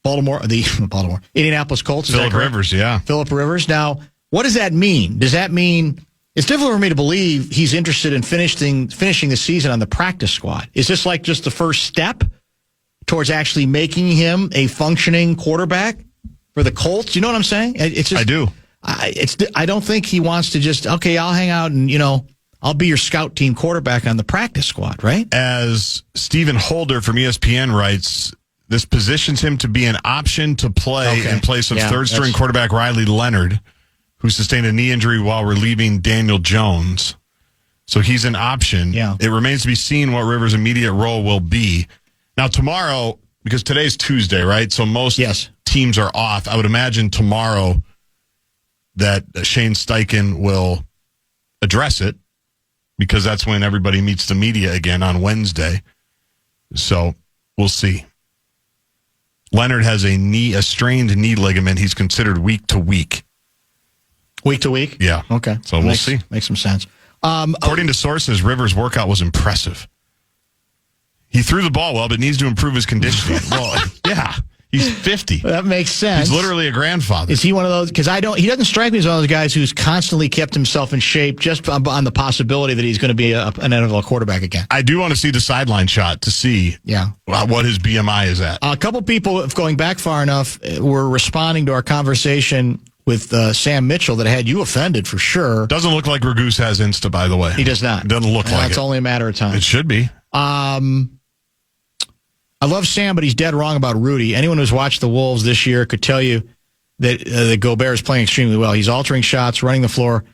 Indianapolis Colts. Phillip Rivers, yeah. Phillip Rivers. Now, what does that mean? Does that mean it's difficult for me to believe he's interested in finishing the season on the practice squad? Is this like just the first step towards actually making him a functioning quarterback for the Colts? You know what I'm saying? It's just, I do. I don't think he wants to just, okay, I'll hang out and, I'll be your scout team quarterback on the practice squad, right? As Stephen Holder from ESPN writes, this positions him to be an option to play in place of third-string quarterback Riley Leonard, who sustained a knee injury while relieving Daniel Jones. So he's an option. Yeah. It remains to be seen what Rivers' immediate role will be. Now, tomorrow, because today's Tuesday, right? So most teams are off. I would imagine tomorrow that Shane Steichen will address it because that's when everybody meets the media again on Wednesday. So we'll see. Leonard has a strained knee ligament. He's considered week to week. Week to week? Yeah. Okay. So we'll see. Makes some sense. According to sources, Rivers' workout was impressive. He threw the ball well, but needs to improve his conditioning. Well, yeah. He's 50. That makes sense. He's literally a grandfather. Is he one of those? Because he doesn't strike me as one of those guys who's constantly kept himself in shape just on the possibility that he's going to be an NFL quarterback again. I do want to see the sideline shot to see what his BMI is at. A couple people, if going back far enough, were responding to our conversation with Sam Mitchell that had you offended for sure. Doesn't look like Raguse has Insta, by the way. He does not. It doesn't look like it. It's only a matter of time. It should be. I love Sam, but he's dead wrong about Rudy. Anyone who's watched the Wolves this year could tell you that Gobert is playing extremely well. He's altering shots, running the floor,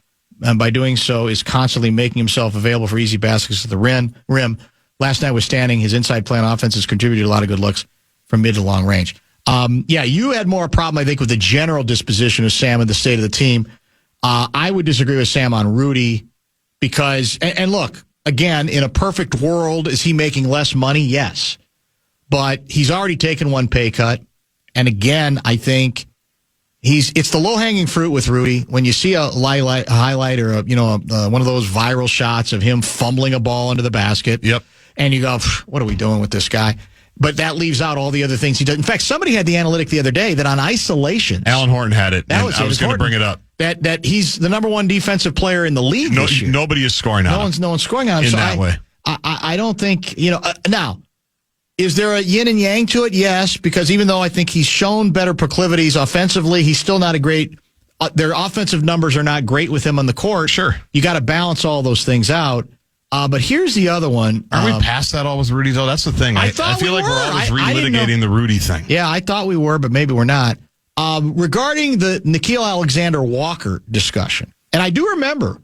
and by doing so is constantly making himself available for easy baskets at the rim. Last night was standing. His inside play on offense has contributed a lot of good looks from mid to long range. You had more problem, I think, with the general disposition of Sam and the state of the team. I would disagree with Sam on Rudy because, and look, again, in a perfect world, is he making less money? Yes. But he's already taken one pay cut. And again, I think it's the low-hanging fruit with Rudy. When you see a highlight or one of those viral shots of him fumbling a ball into the basket, and you go, what are we doing with this guy? But that leaves out all the other things he does. In fact, somebody had the analytic the other day that on isolations, Alan Horton had it. I was going to bring it up. That he's the number one defensive player in the league this year. Nobody is scoring on him. No one's scoring on him. In that way. I don't think, now, is there a yin and yang to it? Yes, because even though I think he's shown better proclivities offensively, he's still not a great, their offensive numbers are not great with him on the court. Sure. You got to balance all those things out. But here's the other one. Aren't we past that all with Rudy, though? That's the thing. I feel like we're always relitigating the Rudy thing. Yeah, I thought we were, but maybe we're not. Regarding the Nickeil Alexander-Walker discussion, and I do remember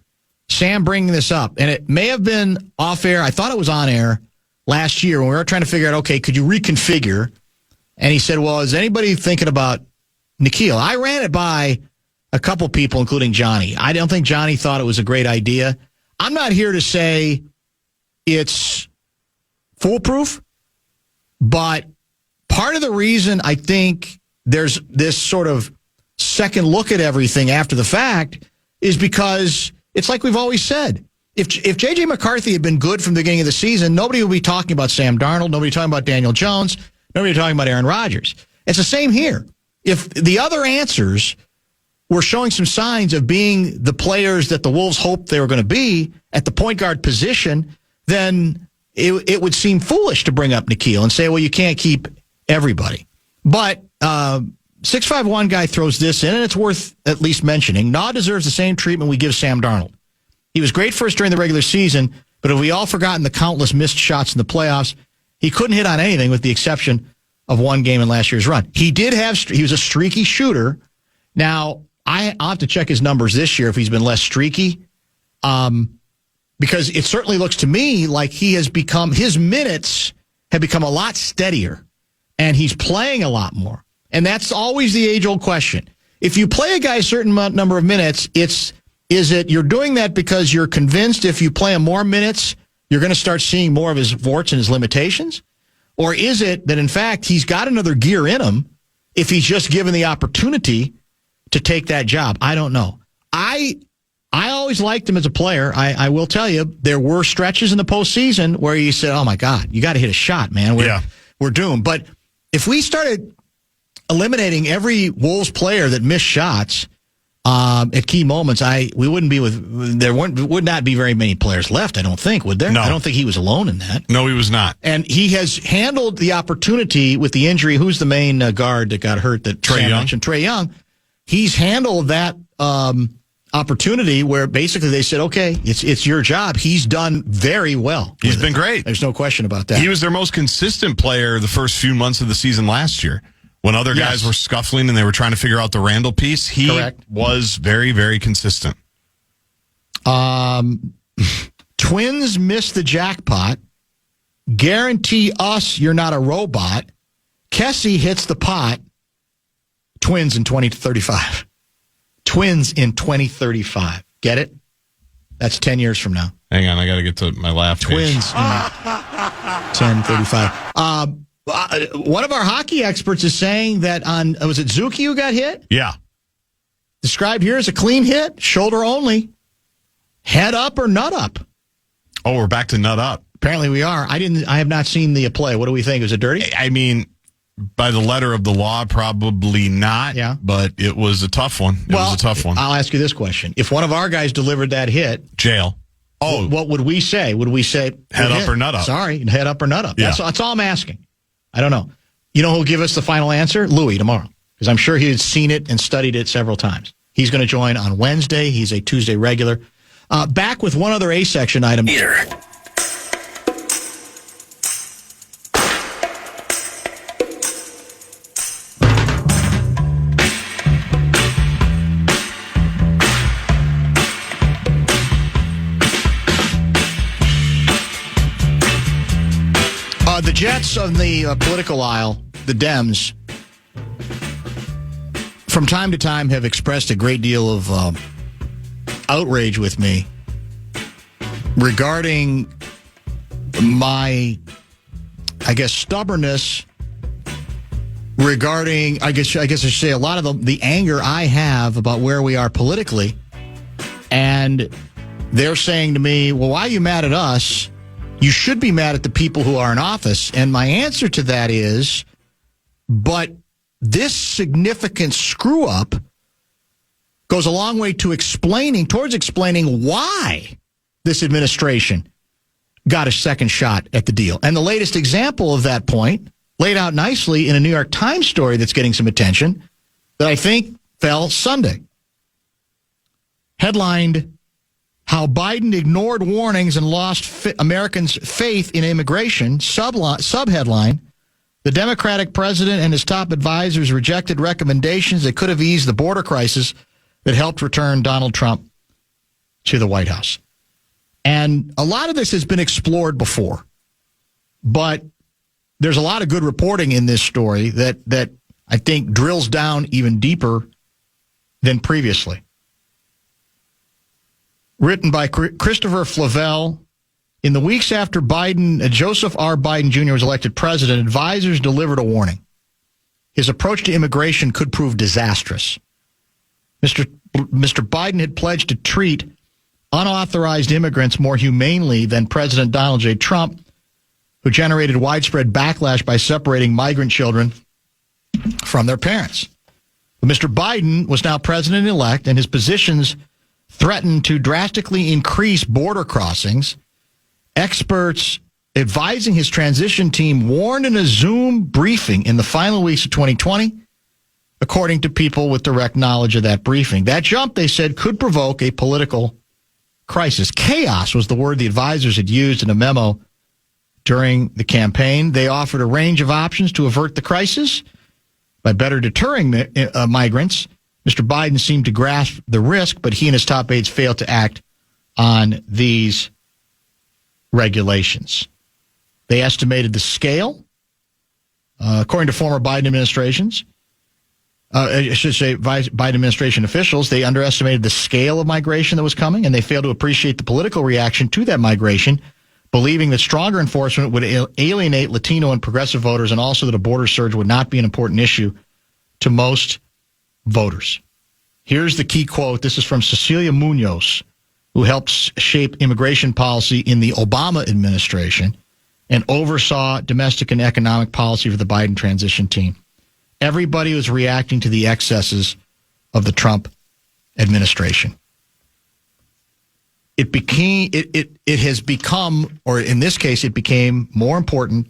Sam bringing this up, and it may have been off air. I thought it was on air last year when we were trying to figure out, okay, could you reconfigure? And he said, well, is anybody thinking about Nickeil? I ran it by a couple people, including Johnny. I don't think Johnny thought it was a great idea. I'm not here to say it's foolproof, but part of the reason I think there's this sort of second look at everything after the fact is because it's like we've always said. If J.J. McCarthy had been good from the beginning of the season, nobody would be talking about Sam Darnold, nobody talking about Daniel Jones, nobody talking about Aaron Rodgers. It's the same here. If the other answers were showing some signs of being the players that the Wolves hoped they were going to be at the point guard position, then it would seem foolish to bring up Nickeil and say, well, you can't keep everybody. But 651 guy throws this in, and it's worth at least mentioning. Naw deserves the same treatment we give Sam Darnold. He was great for us during the regular season, but have we all forgotten the countless missed shots in the playoffs? He couldn't hit on anything with the exception of one game in last year's run. He was a streaky shooter. Now, I'll have to check his numbers this year if he's been less streaky, because it certainly looks to me like his minutes have become a lot steadier, and he's playing a lot more. And that's always the age-old question. If you play a guy a certain number of minutes, is it you're doing that because you're convinced if you play him more minutes, you're going to start seeing more of his warts and his limitations? Or is it that, in fact, he's got another gear in him if he's just given the opportunity to take that job? I don't know. I always liked him as a player. I will tell you, there were stretches in the postseason where you said, oh, my God, you got to hit a shot, man. We're doomed. But if we started eliminating every Wolves player that missed shots at key moments, we wouldn't be would not be very many players left, I don't think, would there? No. I don't think he was alone in that. No, he was not. And he has handled the opportunity with the injury. Who's the main guard that got hurt that Sam mentioned? Trae Young. He's handled that opportunity where basically they said, okay, it's your job. He's done very well. He's been great. There's no question about that. He was their most consistent player the first few months of the season last year. When other guys were scuffling and they were trying to figure out the Randall piece, he was very, very consistent. Twins missed the jackpot. Guarantee us you're not a robot. Kessie hits the pot. Twins in 2035. Twins in 2035. Get it? That's 10 years from now. Hang on, I got to get to my laugh. Twins in 1035. One of our hockey experts is saying that was it Zuki who got hit? Yeah. Described here as a clean hit, shoulder only. Head up or nut up? Oh, we're back to nut up. Apparently we are. I have not seen the play. What do we think? Was it dirty? I mean, by the letter of the law, probably not. Yeah. But it was a tough one. It was a tough one. I'll ask you this question. If one of our guys delivered that hit, jail. Oh. What would we say? Would we say head up or nut up? Sorry, head up or nut up. Yeah. That's all I'm asking. I don't know. You know who'll give us the final answer? Louis tomorrow. Because I'm sure he's seen it and studied it several times. He's going to join on Wednesday. He's a Tuesday regular. Back with one other A-section item. Peter. The Jets on the political aisle, the Dems, from time to time have expressed a great deal of outrage with me regarding my, stubbornness, regarding, I guess I should say a lot of the anger I have about where we are politically. And they're saying to me, well, why are you mad at us? You should be mad at the people who are in office. And my answer to that is, but this significant screw up goes a long way to explaining why this administration got a second shot at the deal. And the latest example of that point, laid out nicely in a New York Times story that's getting some attention, that I think fell Sunday. Headlined, How Biden Ignored Warnings and Lost Americans' Faith in Immigration. Subheadline, The Democratic president and his top advisors rejected recommendations that could have eased the border crisis that helped return Donald Trump to the White House. And a lot of this has been explored before, but there's a lot of good reporting in this story that I think drills down even deeper than previously. Written by Christopher Flavel. In the weeks after Joseph R. Biden Jr. was elected president, advisors delivered a warning. His approach to immigration could prove disastrous. Mr. Biden had pledged to treat unauthorized immigrants more humanely than President Donald J. Trump, who generated widespread backlash by separating migrant children from their parents. But Mr. Biden was now president-elect, and his positions threatened to drastically increase border crossings. Experts advising his transition team, warned in a Zoom briefing in the final weeks of 2020, according to people with direct knowledge of that briefing. That jump, they said, could provoke a political crisis. Chaos was the word the advisors had used in a memo during the campaign. They offered a range of options to avert the crisis by better deterring migrants. Mr. Biden seemed to grasp the risk, but he and his top aides failed to act on these regulations. They estimated the scale, according to former Biden administrations. I should say Biden administration officials, they underestimated the scale of migration that was coming, and they failed to appreciate the political reaction to that migration, believing that stronger enforcement would alienate Latino and progressive voters, and also that a border surge would not be an important issue to most voters. Here's the key quote. This is from Cecilia Munoz, who helped shape immigration policy in the Obama administration and oversaw domestic and economic policy for the Biden transition team. Everybody was reacting to the excesses of the Trump administration. It has become, or in this case, it became more important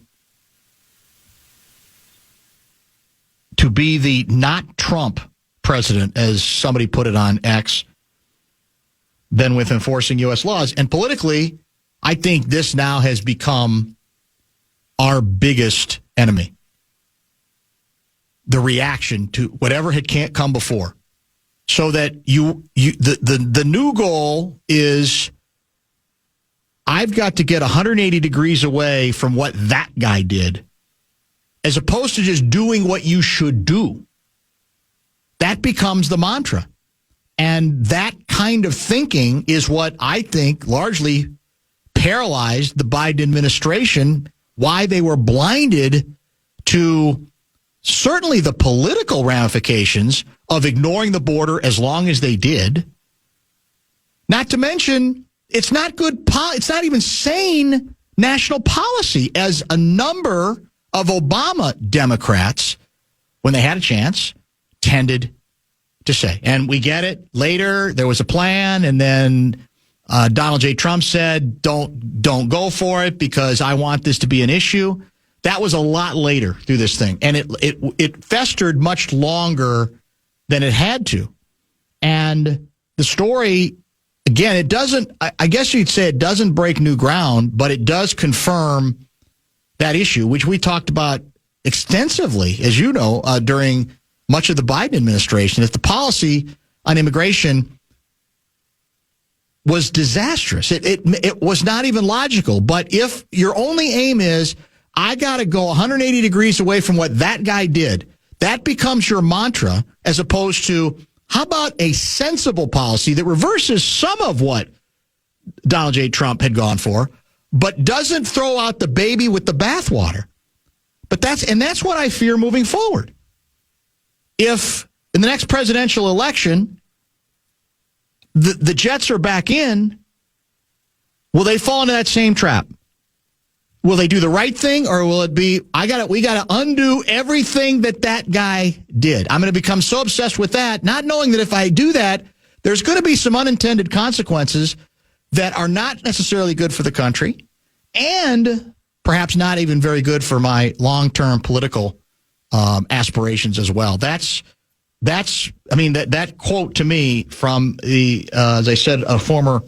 to be the not Trump president, as somebody put it on X, than with enforcing U.S. laws. And politically, I think this now has become our biggest enemy. The reaction to whatever can't come before. So that the new goal is, I've got to get 180 degrees away from what that guy did, as opposed to just doing what you should do. That becomes the mantra. And that kind of thinking is what I think largely paralyzed the Biden administration, why they were blinded to certainly the political ramifications of ignoring the border as long as they did. Not to mention, it's not good. It's not even sane national policy, as a number of Obama Democrats, when they had a chance, tended to say. And we get it. Later, there was a plan, and then Donald J. Trump said, don't go for it because I want this to be an issue. That was a lot later through this thing, and it festered much longer than it had to. And the story, again, it doesn't, I guess you'd say it doesn't break new ground, but it does confirm that issue, which we talked about extensively, as you know, during much of the Biden administration, that the policy on immigration was disastrous. It was not even logical. But if your only aim is, I got to go 180 degrees away from what that guy did, that becomes your mantra, as opposed to, how about a sensible policy that reverses some of what Donald J. Trump had gone for, but doesn't throw out the baby with the bathwater. But that's what I fear moving forward. If in the next presidential election, the Jets are back in, will they fall into that same trap? Will they do the right thing, or will it be, we got to undo everything that guy did? I'm going to become so obsessed with that, not knowing that if I do that, there's going to be some unintended consequences that are not necessarily good for the country, and perhaps not even very good for my long-term political aspirations as well. That quote to me from the, as I said, a former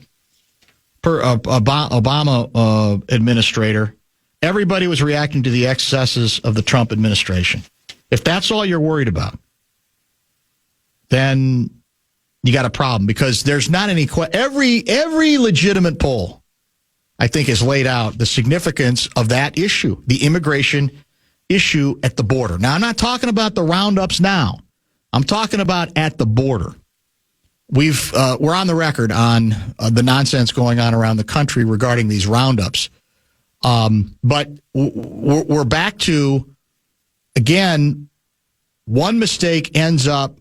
Obama administrator. Everybody was reacting to the excesses of the Trump administration. If that's all you're worried about, then you got a problem, because there's not any every legitimate poll, I think, has laid out the significance of that issue, the immigration issue at the border. Now, I'm not talking about the roundups now. I'm talking about at the border. We're on the record on the nonsense going on around the country regarding these roundups. But we're back to, again, one mistake ends up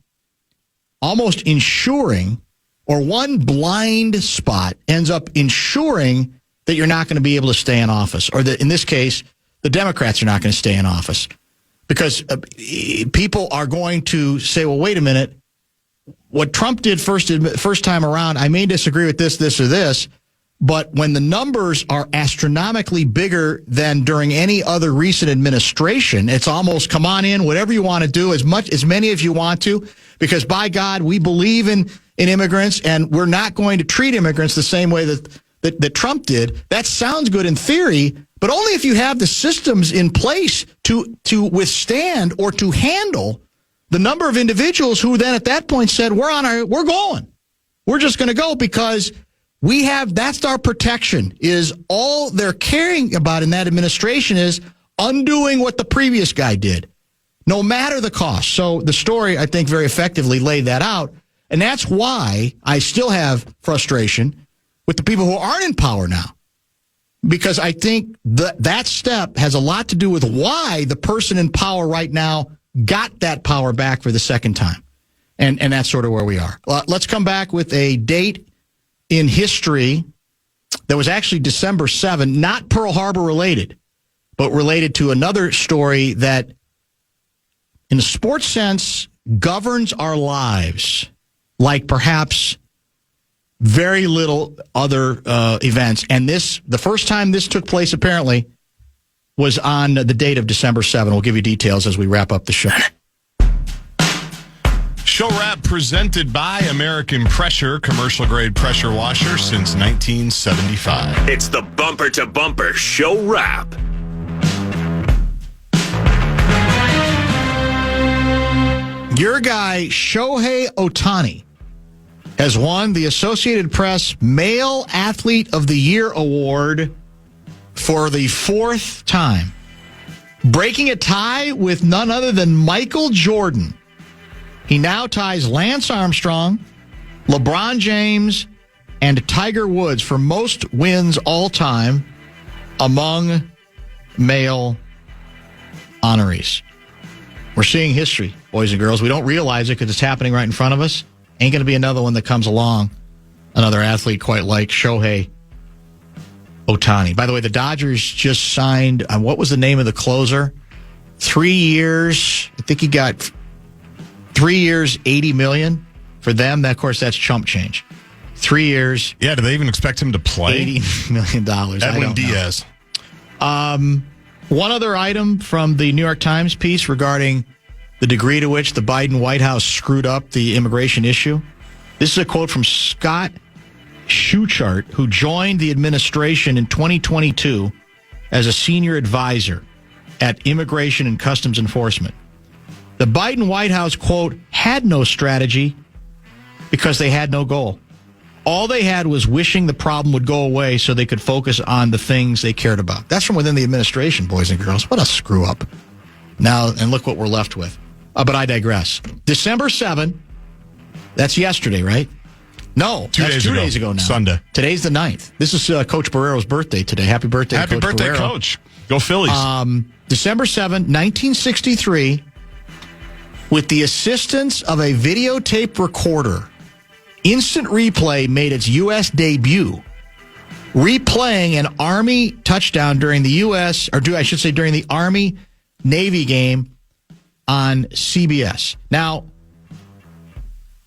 almost ensuring, or one blind spot ends up ensuring that you're not going to be able to stay in office, or that in this case, the Democrats are not going to stay in office, because people are going to say, well, wait a minute, what Trump did first time around, I may disagree with this, or this, But when the numbers are astronomically bigger than during any other recent administration, it's almost come on in, whatever you want to do, as many as you want to, because by God, we believe in immigrants, and we're not going to treat immigrants the same way that Trump did. That sounds good in theory, but only if you have the systems in place to withstand or to handle the number of individuals who then at that point said, we're going. We're just going to go because that's our protection. Is all they're caring about in that administration is undoing what the previous guy did, no matter the cost. So the story, I think, very effectively laid that out. And that's why I still have frustration with the people who aren't in power now. Because I think that step has a lot to do with why the person in power right now got that power back for the second time. And that's sort of where we are. Let's come back with a date in history that was actually December 7, not Pearl Harbor related, but related to another story that, in a sports sense, governs our lives like perhaps very little other events. And the first time this took place, apparently, was on the date of December 7. We'll give you details as we wrap up the show. Show wrap presented by American Pressure, commercial grade pressure washer since 1975. It's the Bumper to Bumper Show Wrap. Your guy, Shohei Ohtani, has won the Associated Press Male Athlete of the Year award for the fourth time, breaking a tie with none other than Michael Jordan. He now ties Lance Armstrong, LeBron James, and Tiger Woods for most wins all time among male honorees. We're seeing history, boys and girls. We don't realize it because it's happening right in front of us. Ain't going to be another one that comes along, another athlete quite like Shohei Ohtani. By the way, the Dodgers just signed, what was the name of the closer? 3 years. I think he got 3 years, $80 million for them. That, of course, that's chump change. 3 years. Yeah, do they even expect him to play? $80 million. Edwin Diaz. One other item from the New York Times piece regarding the degree to which the Biden White House screwed up the immigration issue. This is a quote from Scott Schuchart, who joined the administration in 2022 as a senior advisor at Immigration and Customs Enforcement. The Biden White House, quote, had no strategy because they had no goal. All they had was wishing the problem would go away so they could focus on the things they cared about. That's from within the administration, boys and girls. What a screw up. Now, and look what we're left with. But I digress. December 7, that's yesterday, right? No, that's 2 days ago now. Sunday. Today's the 9th. This is Coach Barrero's birthday today. Happy birthday, Happy Coach birthday, Barrero. Coach. Go Phillies. December 7, 1963, with the assistance of a videotape recorder, Instant Replay made its U.S. debut, replaying an Army touchdown during the U.S., or I should say during the Army-Navy game on CBS. Now,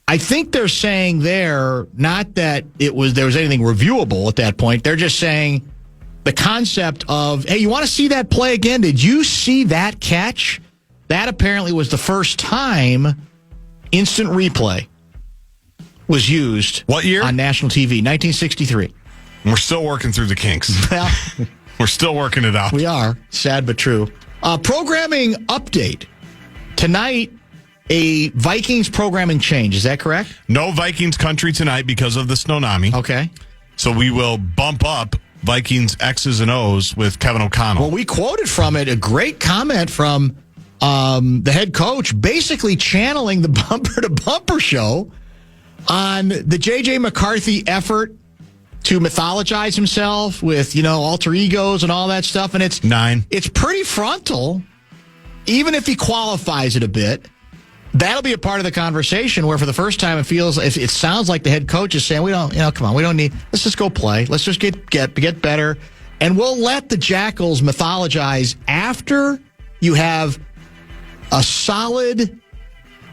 I think they're saying there, not that there was anything reviewable at that point. They're just saying the concept of, hey, you want to see that play again? Did you see that catch? That apparently was the first time Instant Replay was used. What year? On national TV, 1963. We're still working through the kinks. Well, we're still working it out. We are. Sad but true. Programming update. Tonight, a Vikings programming change. Is that correct? No Vikings country tonight because of the Snownomi. Okay. So we will bump up Vikings X's and O's with Kevin O'Connell. Well, we quoted from it a great comment from the head coach, basically channeling the Bumper to Bumper show on the J.J. McCarthy effort to mythologize himself with, alter egos and all that stuff. And it's 9. It's pretty frontal, even if he qualifies it a bit. That'll be a part of the conversation where for the first time it sounds like the head coach is saying, we don't need, let's just go play. Let's just get better. And we'll let the Jackals mythologize after you have a solid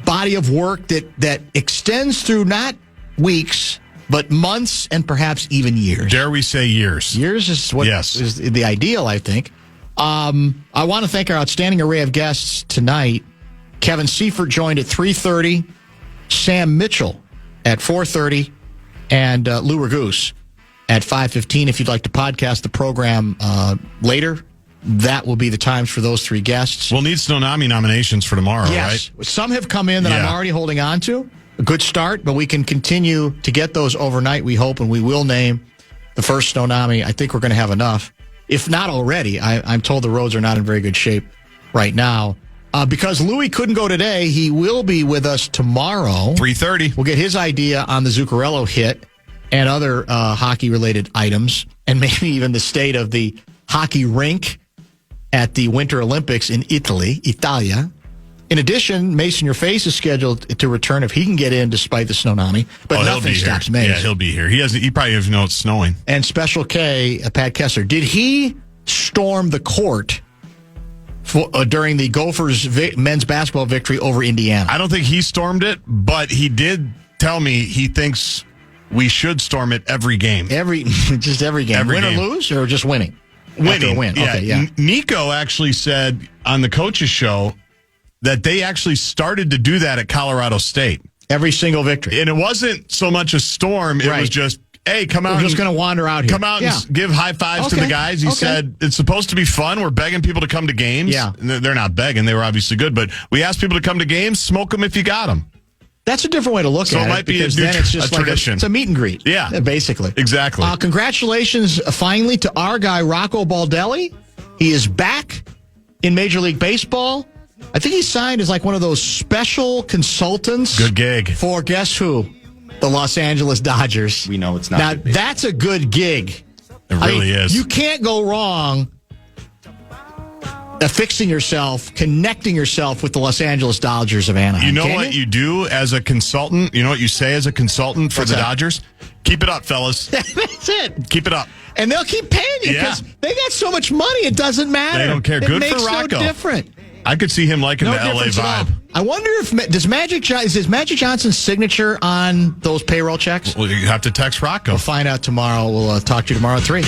body of work that extends through not weeks, but months and perhaps even years. Dare we say years? Years is what is the ideal, I think. I want to thank our outstanding array of guests tonight. Kevin Seifert joined at 3:30, Sam Mitchell at 4:30, and Lou Raguse at 5:15. If you'd like to podcast the program later, that will be the times for those three guests. We'll need Tsunami nominations for tomorrow, yes. right? Some have come in that I'm already holding on to. A good start, but we can continue to get those overnight, we hope, and we will name the first Tsunami. I think we're going to have enough. If not already, I'm told the roads are not in very good shape right now. Because Louis couldn't go today, he will be with us tomorrow. 3:30. We'll get his idea on the Zuccarello hit and other hockey-related items, and maybe even the state of the hockey rink at the Winter Olympics in Italia. In addition, Mason Your Face is scheduled to return if he can get in despite the tsunami. But nothing stops Mason. Yeah, he'll be here. He probably doesn't know it's snowing. And Special K, Pat Kessler, did he storm the court during the Gophers' men's basketball victory over Indiana? I don't think he stormed it, but he did tell me he thinks we should storm it every game. Just every game. Every win game. or lose, or just winning? Winning. After a win. Yeah. Okay, yeah. Nico actually said on the coaches show that they actually started to do that at Colorado State. Every single victory. And it wasn't so much a storm. It was just, hey, come out. We're just going to wander out here. Come out and give high fives to the guys. He said, it's supposed to be fun. We're begging people to come to games. Yeah. And they're not begging. They were obviously good. But we asked people to come to games. Smoke them if you got them. That's a different way to look at it. So it might be then it's just like tradition. It's a meet and greet. Yeah. Basically. Exactly. Congratulations finally to our guy, Rocco Baldelli. He is back in Major League Baseball. I think he signed as like one of those special consultants. Good gig. For guess who? The Los Angeles Dodgers. We know it's not. Now, that's a good gig. It really is. You can't go wrong affixing yourself, connecting yourself with the Los Angeles Dodgers of Anaheim. You know what you do as a consultant? You know what you say as a consultant for the Dodgers? Keep it up, fellas. That's it. Keep it up. And they'll keep paying you because they got so much money, it doesn't matter. They don't care. It Good makes for Rocco. No different. I could see him liking No the LA difference at all. vibe. I wonder if is Magic Johnson's signature on those payroll checks? Well, you have to text Rocco. We'll find out tomorrow. We'll talk to you tomorrow at 3.